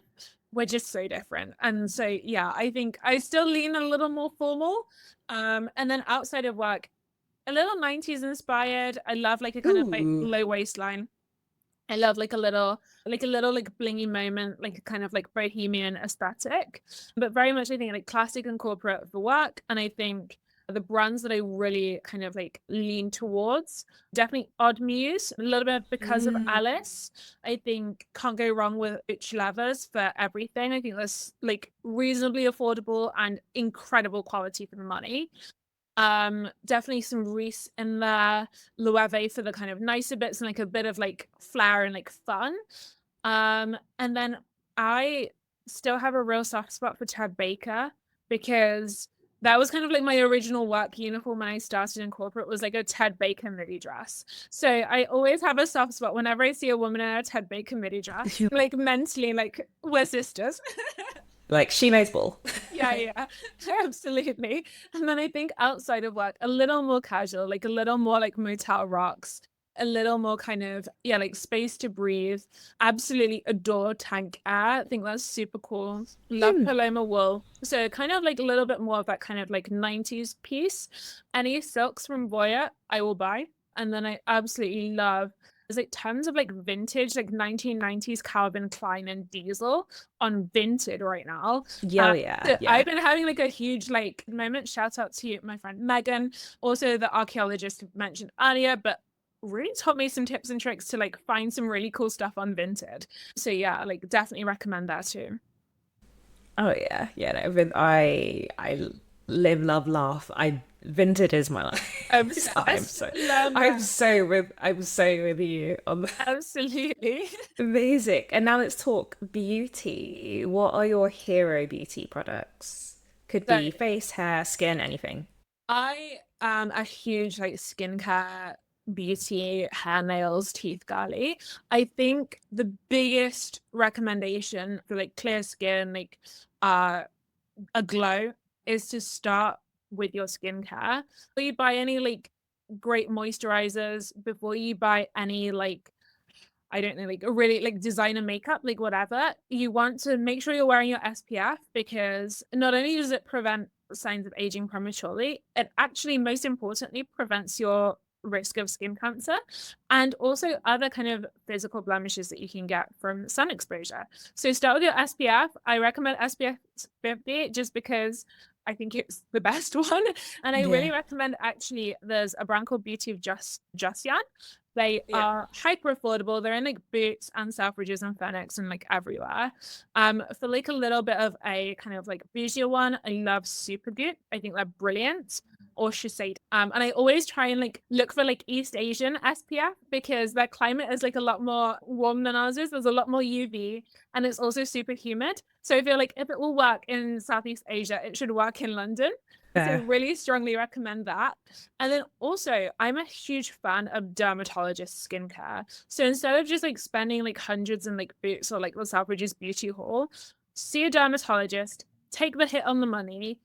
We're just so different. And so, yeah, I think I still lean a little more formal. And then outside of work, a little 90s inspired. I love like a kind of like Ooh. low waistline. I love like a little like blingy moment, like a kind of like bohemian aesthetic, but very much I think like classic and corporate for work. And I think the brands that I really kind of like lean towards, definitely Odd Muse, a little bit because of Alice. I think can't go wrong with Uch Levers for everything. I think that's like reasonably affordable and incredible quality for the money. Definitely some Reese in there, Loewe for the kind of nicer bits and like a bit of like flair and like fun. And then I still have a real soft spot for Ted Baker because that was kind of like my original work uniform when I started in corporate was like a Ted Baker midi dress. So I always have a soft spot whenever I see a woman in a Ted Baker midi dress, like mentally, like we're sisters. Like she knows ball. Yeah, absolutely. And then I think outside of work, a little more casual, like a little more like Motel Rocks, a little more kind of, yeah, like space to breathe. Absolutely adore Tank Air. I think that's super cool. Love Paloma Wool. So kind of like a little bit more of that kind of like 90s piece. Any silks from Voya, I will buy. And then I absolutely love there's like tons of like vintage, like 1990s Calvin Klein and Diesel on Vinted right now. Yeah, yeah, So yeah. I've been having like a huge like moment. Shout out to my friend Megan, also the archaeologist mentioned earlier, but really taught me some tips and tricks to like find some really cool stuff on Vinted. So yeah, like definitely recommend that too. Oh yeah, yeah. No, I live, love, laugh. I Vinted is my life. Obsessed. Love that. I'm so with you on that. Absolutely. Amazing. And now let's talk beauty. What are your hero beauty products? Could So be face, hair, skin, anything. I am a huge like skincare, beauty, hair, nails, teeth girly. I think the biggest recommendation for like clear skin, like uh a glow is to start with your skincare. Before you buy any like great moisturizers, before you buy any like I don't know, like a really like designer makeup, like whatever, you want to make sure you're wearing your SPF because not only does it prevent signs of aging prematurely, it actually most importantly prevents your risk of skin cancer and also other kind of physical blemishes that you can get from sun exposure. So start with your SPF. I recommend SPF 50 just because I think it's the best one. And I Yeah. really recommend actually there's a brand called Beauty of Joseon. They Yeah. are hyper affordable. They're in like Boots and Selfridges and Phoenix and like everywhere. For like a little bit of a kind of like bougie one, I love Supergoop. I think they're brilliant. Or Shiseido. And I always try and like look for like East Asian SPF because their climate is like a lot more warm than ours is. There's a lot more UV and it's also super humid. So I feel like if it will work in Southeast Asia, it should work in London. So Yeah. really strongly recommend that. And then also, I'm a huge fan of dermatologist skincare. So instead of just like spending like hundreds in like Boots or like the Selfridges beauty haul, see a dermatologist, take the hit on the money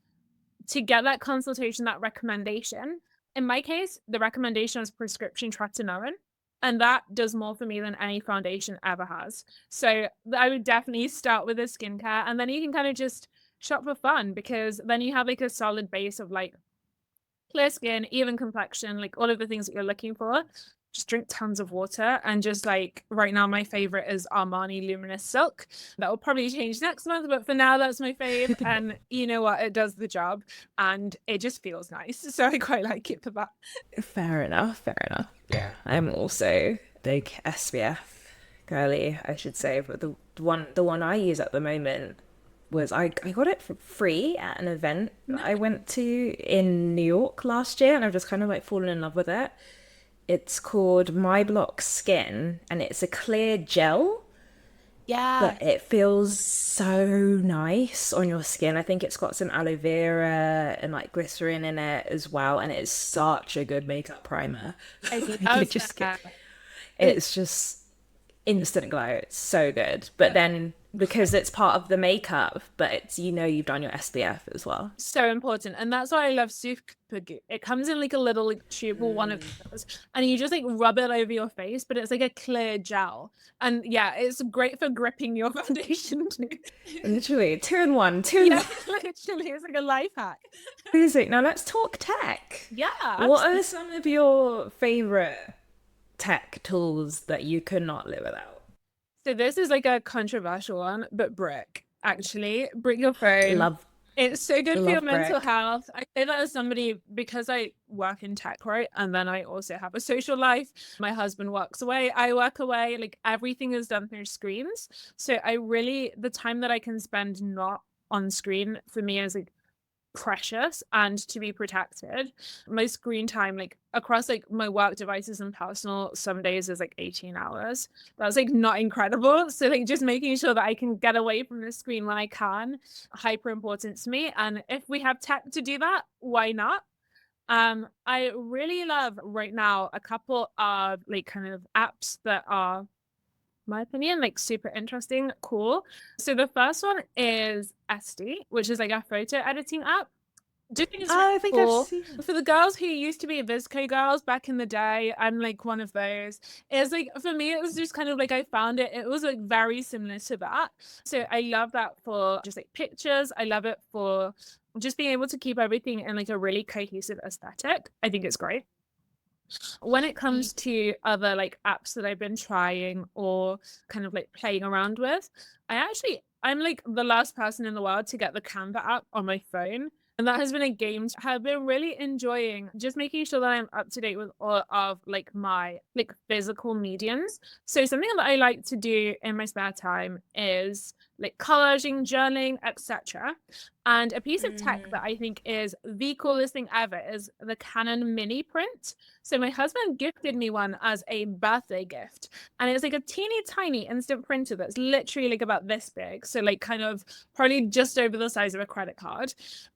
to get that consultation, that recommendation. In my case, the recommendation is prescription tretinoin. And that does more for me than any foundation ever has. So I would definitely start with the skincare and then you can kind of just shop for fun because then you have like a solid base of like clear skin, even complexion, like all of the things that you're looking for. Just drink tons of water and just like right now my favorite is Armani Luminous Silk. That will probably change next month, but for now that's my fave. And you know what? It does the job and it just feels nice. So I quite like it for that. Fair enough. Fair enough. Yeah. I'm also big SPF girly, I should say, but the one I use at the moment was I got it for free at an event that I went to in New York last year, and I've just kind of like fallen in love with it. It's called My Block Skin, and it's a clear gel, Yeah. but it feels so nice on your skin. I think it's got some aloe vera and like glycerin in it as well, and it's such a good makeup primer. I You love just get, that. It, it's just instant glow. It's so good. But yeah. then because it's part of the makeup, but it's you've done your SPF as well. So important, and that's why I love Supergoop. It comes in like a little like tube or one of those, and you just like rub it over your face, but it's like a clear gel. And yeah, it's great for gripping your foundation too. Literally, two in one, two in Yeah, one. literally, it's like a life hack. Music. Now let's talk tech. Yeah, What absolutely. are some of your favorite tech tools that you could not live without? So this is like a controversial one, but brick, actually. Brick your phone. Love, It's so good for your love mental brick. health. I say that as somebody because I work in tech, right? And then I also have a social life. My husband works away, I work away. Like everything is done through screens. So I really, the time that I can spend not on screen for me is like precious and to be protected. My screen time, like across like my work devices and personal, some days is like 18 hours. That's like not incredible. So like just making sure that I can get away from the screen when I can, hyper important to me. And if we have tech to do that, why not? I really love right now a couple of like kind of apps that are, my opinion, like super interesting, cool. So the first one is SD, which is like a photo editing app. Do you think it's really Oh, I think I've cool seen. for the girls who used to be VSCO girls back in the day? I'm like one of those. It's like for me, it was just kind of like I found it. It was like very similar to that. So I love that for just like pictures. I love it for just being able to keep everything in like a really cohesive aesthetic. I think it's great. When it comes to other like apps that I've been trying or kind of like playing around with, I'm like the last person in the world to get the Canva app on my phone. And that has been a game. I've been really enjoying just making sure that I'm up to date with all of like my like physical mediums. So something that I like to do in my spare time is like collaging, journaling, etc. And a piece of tech that I think is the coolest thing ever is the Canon mini print. So my husband gifted me one as a birthday gift, and it's like a teeny tiny instant printer that's literally like about this big. So like kind of probably just over the size of a credit card.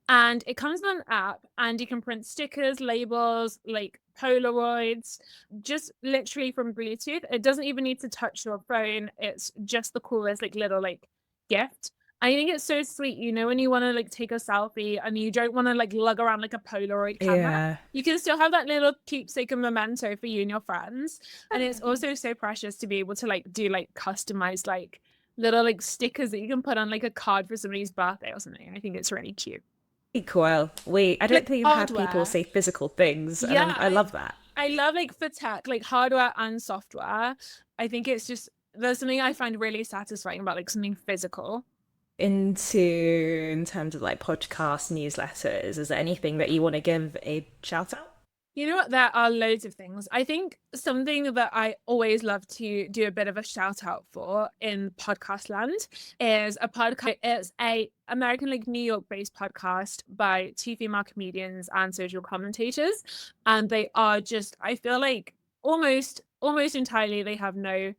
And it comes with an app and you can print stickers, labels, like Polaroids, just literally from Bluetooth. It doesn't even need to touch your phone. It's just the coolest like little like gift. I think it's so sweet, when you want to like take a selfie and you don't want to like lug around like a Polaroid camera. Yeah. You can still have that little keepsake and memento for you and your friends. And it's also so precious to be able to like do like customized like little like stickers that you can put on like a card for somebody's birthday or something. I think it's really cute. Well, I don't Like think we've had people hardware. say physical things, and Yeah, I love that. I love like for tech, like hardware and software. I think it's just there's something I find really satisfying about like something physical. In terms of like podcast newsletters, is there anything that you want to give a shout out? You know what? There are loads of things. I think something that I always love to do a bit of a shout out for in podcast land is a podcast. It's a American, like New York based podcast by two female comedians and social commentators. And they are just, I feel like almost entirely they have no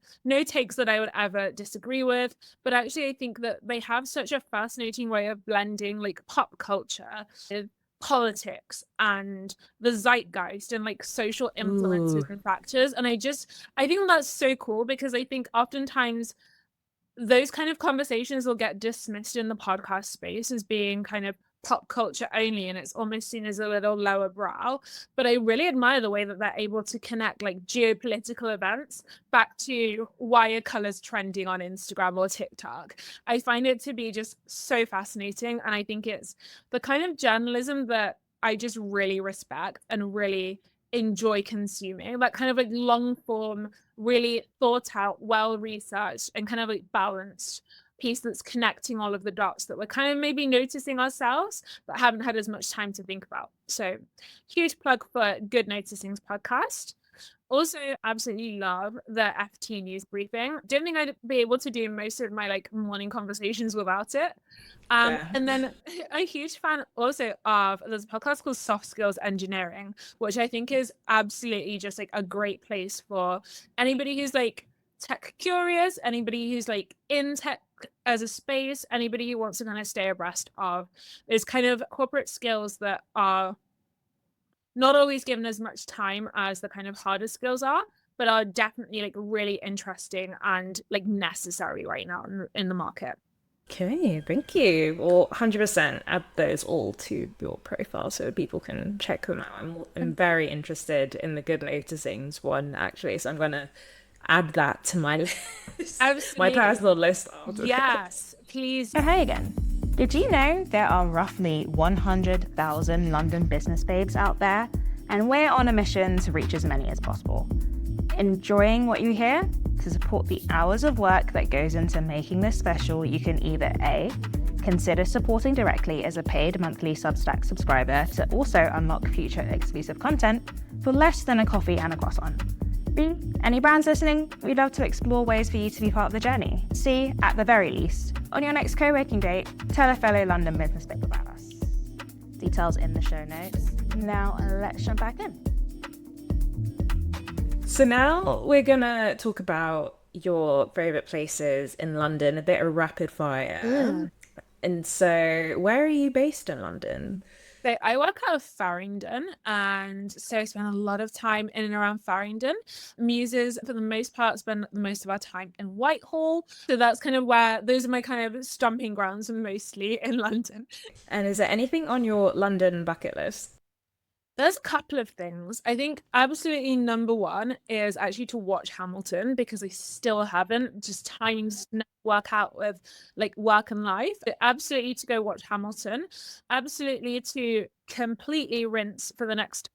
takes that I would ever disagree with. But actually I think that they have such a fascinating way of blending like pop culture with politics and the zeitgeist and like social influences Ooh, and factors. And I think that's so cool because I think oftentimes those kind of conversations will get dismissed in the podcast space as being kind of pop culture only, and it's almost seen as a little lower brow. But I really admire the way that they're able to connect like geopolitical events back to why are colors trending on Instagram or TikTok. I find it to be just so fascinating, and I think it's the kind of journalism that I just really respect and really enjoy consuming, that kind of like long form, really thought out, well researched, and kind of like balanced piece that's connecting all of the dots that we're kind of maybe noticing ourselves but haven't had as much time to think about. So huge plug for Good Noticings podcast. Also, absolutely love the FT news briefing. Don't think I'd be able to do most of my like morning conversations without it. Fair. And then a huge fan also of there's a podcast called Soft Skills Engineering, which I think is absolutely just like a great place for anybody who's like tech curious, anybody who's like in tech as a space, anybody who wants to kind of stay abreast of those kind of corporate skills that are not always given as much time as the kind of harder skills are, but are definitely like really interesting and like necessary right now in the market. Okay, thank you. Well, 100% add those all to your profile so people can check them out. I'm very interested in the good noticings one, actually, so I'm going to add that to my list. Absolutely. My personal list. Yes, please. So hey again. Did you know there are roughly 100,000 London business babes out there? And we're on a mission to reach as many as possible. Enjoying what you hear? To support the hours of work that goes into making this special, you can either A, consider supporting directly as a paid monthly Substack subscriber to also unlock future exclusive content for less than a coffee and a croissant. B, any brands listening? We'd love to explore ways for you to be part of the journey. C, at the very least, on your next co-working date, tell a fellow London business babe about us. Details in the show notes. Now let's jump back in. So now we're going to talk about your favourite places in London, a bit of rapid fire. And so where are you based in London? So I work out of Farringdon, and so I spend a lot of time in and around Farringdon. Muses, for the most part, spend most of our time in Whitehall. So that's kind of where, those are my kind of stomping grounds mostly in London. And is there anything on your London bucket list? There's a couple of things. I think absolutely number one is actually to watch Hamilton, because I still haven't. Just timings work out with like work and life. But absolutely to go watch Hamilton. Absolutely to completely rinse for the next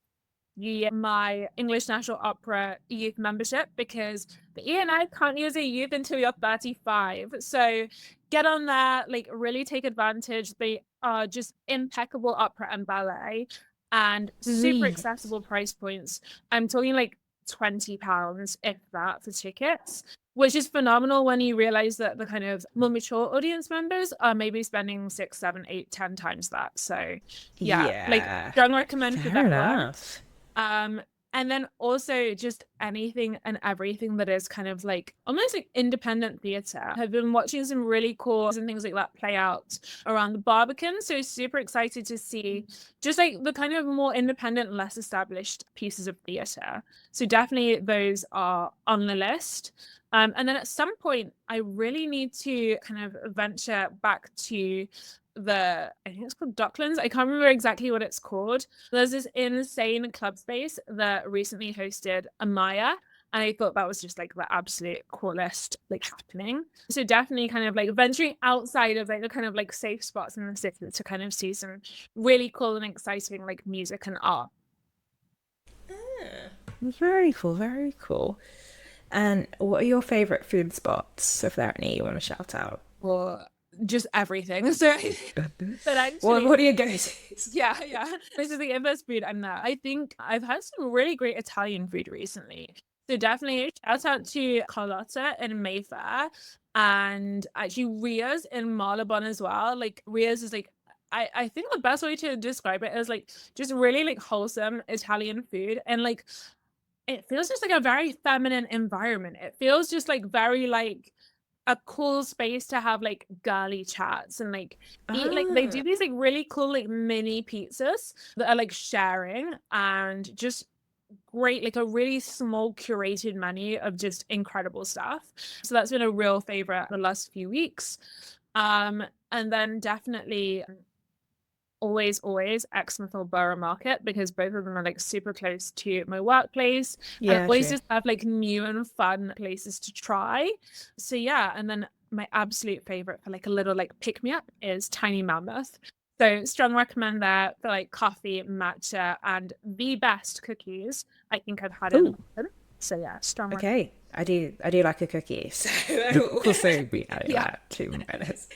year my English National Opera youth membership, because the ENI can't use a youth until you're 35. So get on there, like really take advantage. They are just impeccable opera and ballet, and super accessible price points. I'm talking like £20, if that, for tickets, which is phenomenal when you realize that the kind of more mature audience members are maybe spending 6, 7, 8, 10 times that. So yeah. Like strong recommend for Fair that enough. one. And then also just anything and everything that is kind of like almost like independent theatre. I've been watching some really cool and things like that play out around the Barbican. So super excited to see just like the kind of more independent, less established pieces of theatre. So definitely those are on the list. And then at some point, I really need to kind of venture back to I think it's called Docklands. I can't remember exactly what it's called. There's this insane club space that recently hosted Amaya, and I thought that was just like the absolute coolest like happening. So definitely kind of like venturing outside of like the kind of like safe spots in the city to kind of see some really cool and exciting like music and art. Very cool, very cool. And what are your favourite food spots, if there are any you want to shout out? Or just everything. So but actually, what are your go-tos? yeah this is the inverse food. I'm there. I think I've had some really great Italian food recently, so definitely shout out to Carlotta in Mayfair, and actually Ria's in Marylebone as well. Like Ria's is like, I think the best way to describe it is like just really like wholesome Italian food, and like it feels just like a very feminine environment. It feels just like very like a cool space to have like girly chats and like eat. Like they do these like really cool like mini pizzas that are like sharing, and just great, like a really small curated menu of just incredible stuff. So that's been a real favorite the last few weeks. And then definitely always Exmouth Borough Market, because both of them are like super close to my workplace. And always just have like new and fun places to try. So yeah, and then my absolute favorite for like a little like pick me up is Tiny Mammoth. So strong recommend that for like coffee, matcha, and the best cookies I think I've had in London. So yeah, strong. Okay, I do like a cookie, so I'll also be adding that to my list.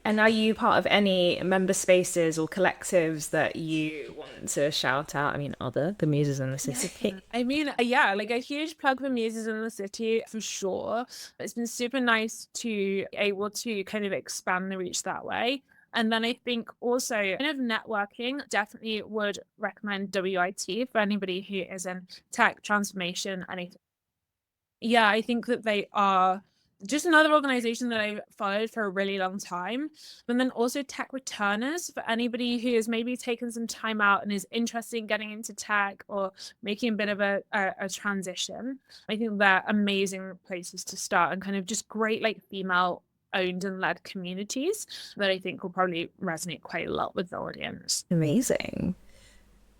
And are you part of any member spaces or collectives that you want to shout out? I mean, other the Muses in the City. I mean, yeah, like a huge plug for Muses in the City for sure. It's been super nice to be able to kind of expand the reach that way. And then I think also kind of networking, definitely would recommend WIT for anybody who is in tech transformation. And I think that they are just another organization that I've followed for a really long time. And then also tech returners for anybody who has maybe taken some time out and is interested in getting into tech or making a bit of a transition. I think they're amazing places to start, and kind of just great like female owned and led communities that I think will probably resonate quite a lot with the audience. Amazing.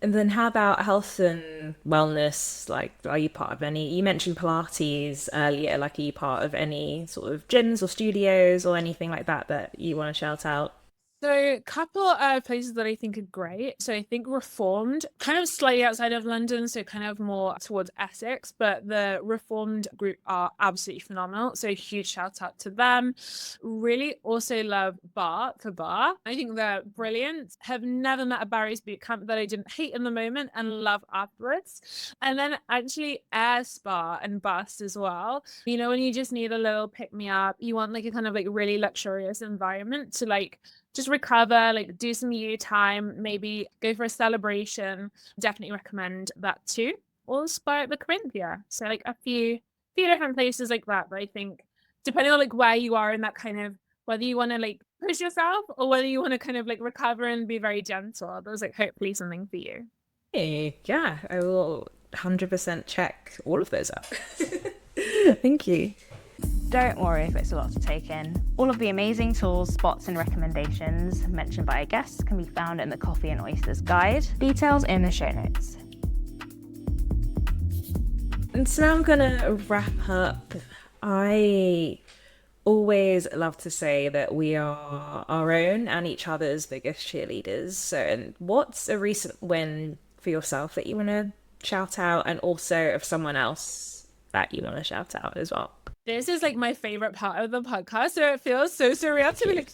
And then how about health and wellness? Like, are you part of any? You mentioned Pilates earlier. Like, are you part of any sort of gyms or studios or anything like that that you want to shout out? So a couple of places that I think are great. So I think Reformed, kind of slightly outside of London, so kind of more towards Essex, but the Reformed group are absolutely phenomenal. So huge shout out to them. Really also love Bar for Bar. I think they're brilliant. Have never met a Barry's boot camp that I didn't hate in the moment and love afterwards. And then actually Air Spa and Bust as well. You know, when you just need a little pick me up, you want like a kind of like really luxurious environment to like just recover, like do some you time, maybe go for a celebration. Definitely recommend that too. Or Spa at the Corinthia. So like a few different places like that. But I think depending on like where you are in that kind of, whether you want to like push yourself or whether you want to kind of like recover and be very gentle, there's like hopefully something for you. Hey, yeah, I will 100% check all of those out. Thank you. Don't worry if it's a lot to take in. All of the amazing tools, spots, and recommendations mentioned by our guests can be found in the Coffee and Oysters guide. Details in the show notes. And so now I'm gonna wrap up. I always love to say that we are our own and each other's biggest cheerleaders. So, and what's a recent win for yourself that you want to shout out, and also of someone else that you want to shout out as well? This is like my favorite part of the podcast, so it feels so surreal to be like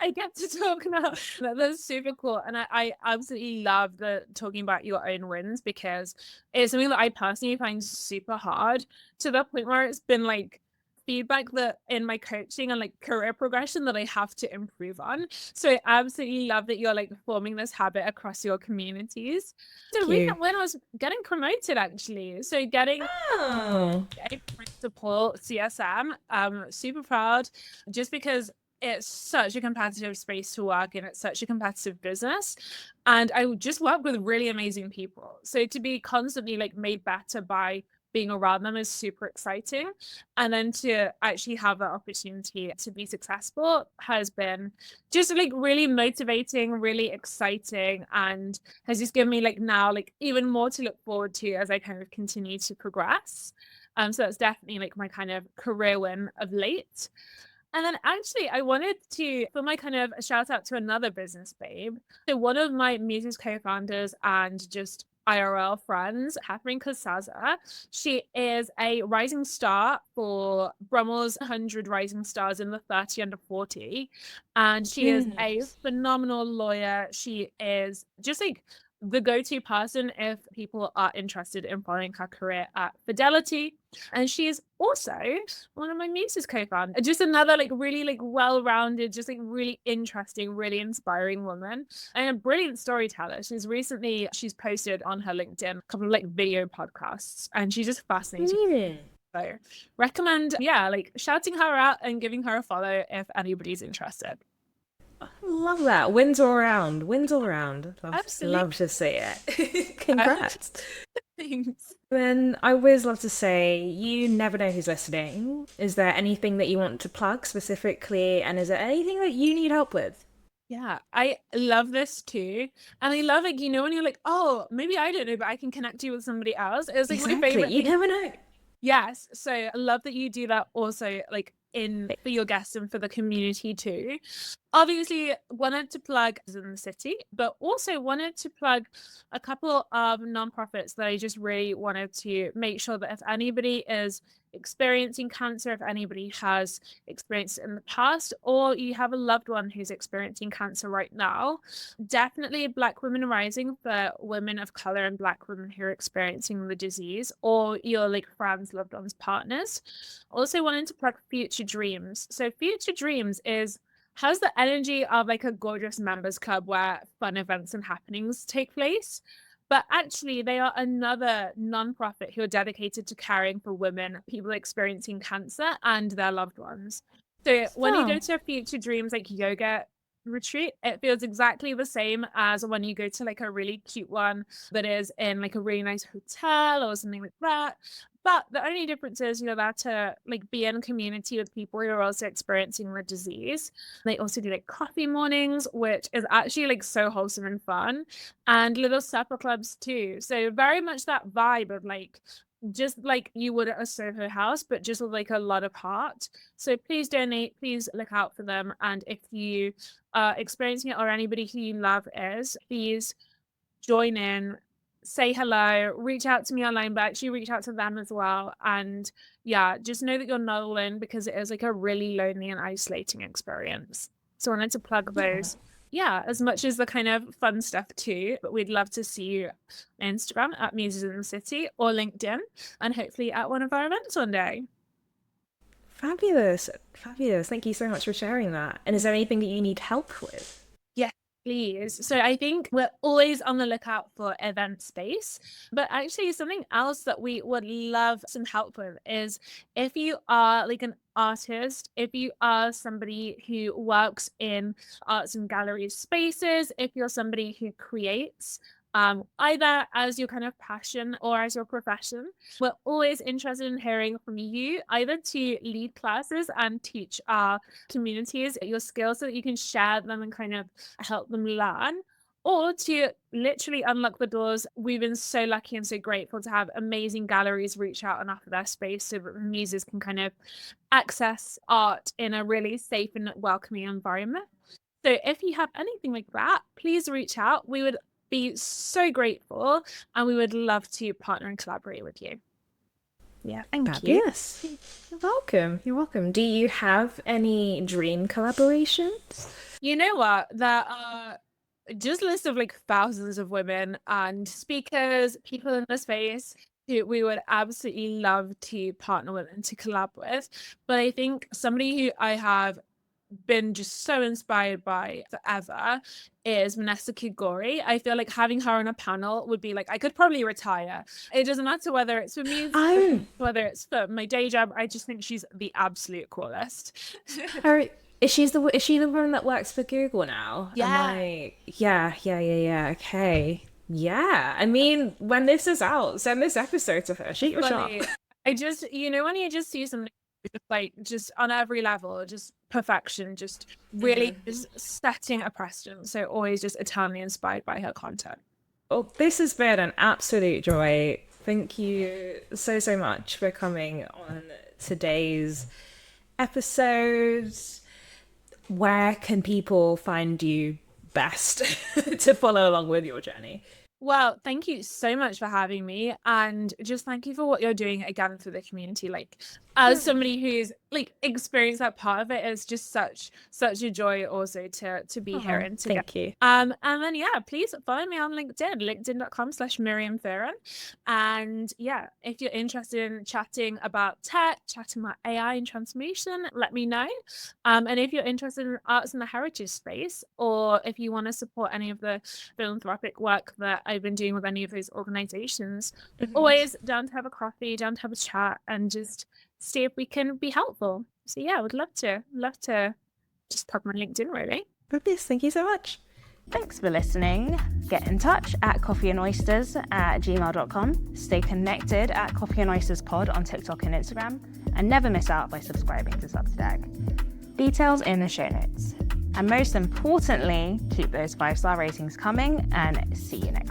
I get to talk now. That's super cool. And I absolutely love the talking about your own wins, because it's something that I personally find super hard, to the point where it's been like feedback that in my coaching and like career progression that I have to improve on. So I absolutely love that you're like forming this habit across your communities. So when I was getting promoted, actually, so getting a principal CSM, super proud, just because it's such a competitive space to work in. It's such a competitive business, and I just work with really amazing people. So to be constantly like made better by being around them is super exciting. And then to actually have that opportunity to be successful has been just like really motivating, really exciting, and has just given me like now like even more to look forward to as I kind of continue to progress. So that's definitely like my kind of career win of late. And then actually I wanted to, for my kind of a shout out to another business babe. So one of my Muses co-founders and just IRL friends, Catherine Casaza. She is a rising star for Brummel's 100 Rising Stars in the 30 under 40. And she is a phenomenal lawyer. She is just like the go-to person if people are interested in following her career at Fidelity. And she is also one of my Muses co-founders. Just another like really like well-rounded, just like really interesting, really inspiring woman, and a brilliant storyteller. She's posted on her LinkedIn a couple of like video podcasts, and she's just fascinating. So recommend, like shouting her out and giving her a follow if anybody's interested. Love that. Wins all around. Absolutely. Love to see it. Congrats. Thanks. Then I always love to say, you never know who's listening. Is there anything that you want to plug specifically? And is there anything that you need help with? Yeah, I love this too. And I love like, when you're like, oh, maybe I don't know, but I can connect you with somebody else. It's like my favorite. You never know. Yes. So I love that you do that also, like for your guests and for the community too. obviously wanted to plug in the city, but also wanted to plug a couple of nonprofits that I just really wanted to make sure that if anybody is experiencing cancer, if anybody has experienced it in the past, or you have a loved one who's experiencing cancer right now, definitely Black Women Rising for women of color and Black women who are experiencing the disease, or your like friends, loved ones, partners. Also wanted to plug Future Dreams. So Future Dreams has the energy of like a gorgeous members club where fun events and happenings take place. But actually, they are another nonprofit who are dedicated to caring for women, people experiencing cancer, and their loved ones. So when you go to a Future Dreams like yoga retreat, it feels exactly the same as when you go to like a really cute one that is in like a really nice hotel or something like that. But the only difference is you're there to like be in community with people who are also experiencing the disease. They also do like coffee mornings, which is actually like so wholesome and fun, and little supper clubs too. So very much that vibe of like just like you would at a Soho house, but just with like a lot of heart. So please donate, please look out for them. And if you are experiencing it or anybody who you love is, please join in, say hello, reach out to me online, but actually reach out to them as well. And yeah, just know that you're not alone, because it is like a really lonely and isolating experience. So I wanted to plug those. Yeah, as much as the kind of fun stuff too, but we'd love to see you on Instagram at Muses in the City or LinkedIn, and hopefully at one of our events one day. Fabulous. Thank you so much for sharing that. And is there anything that you need help with? Yes, please. So I think we're always on the lookout for event space, but actually something else that we would love some help with is if you are like an artist, if you are somebody who works in arts and gallery spaces, if you're somebody who creates either as your kind of passion or as your profession, we're always interested in hearing from you, either to lead classes and teach our communities your skills so that you can share them and kind of help them learn, or to literally unlock the doors. We've been so lucky and so grateful to have amazing galleries reach out and offer their space so that the Muses can kind of access art in a really safe and welcoming environment. So if you have anything like that, please reach out. We would be so grateful, and we would love to partner and collaborate with you. Yeah, thank Fabulous. you. You're welcome. Do you have any dream collaborations? You know what? There are just a list of like thousands of women and speakers, people in the space who we would absolutely love to partner with and to collab with. But I think somebody who I have been just so inspired by forever is Vanessa Kigori. I feel like having her on a panel would be like, I could probably retire. It doesn't matter whether it's for me, whether it's for my day job. I just think she's the absolute coolest. Is she the one that works for Google now? Yeah. Yeah. Okay. Yeah. I mean, when this is out, send this episode to her. Shoot your shot. I just, when you just see something like just on every level, just perfection, just really just setting a precedent. So always just eternally inspired by her content. Well, this has been an absolute joy. Thank you so much for coming on today's episode. Where can people find you best to follow along with your journey? Well, thank you so much for having me, and just thank you for what you're doing again for the community. Like, as somebody who's like experienced that part of it, it's just such a joy also to be here and to thank you. And then yeah, please follow me on LinkedIn, linkedin.com/Miriam Fearon. And yeah, if you're interested in chatting about tech, chatting about AI and transformation, let me know. And if you're interested in arts and the heritage space, or if you want to support any of the philanthropic work that I've been doing with any of those organizations, always down to have a coffee, down to have a chat, and just see if we can be helpful. So yeah, I would love to just pop my LinkedIn really. Fabulous. Thank you so much. Thanks for listening. Get in touch at coffeeandoysters@gmail.com. Stay connected at Coffee and Oysters Pod on TikTok and Instagram. And never miss out by subscribing to Substack. Details in the show notes. And most importantly, keep those 5-star ratings coming, and see you next time.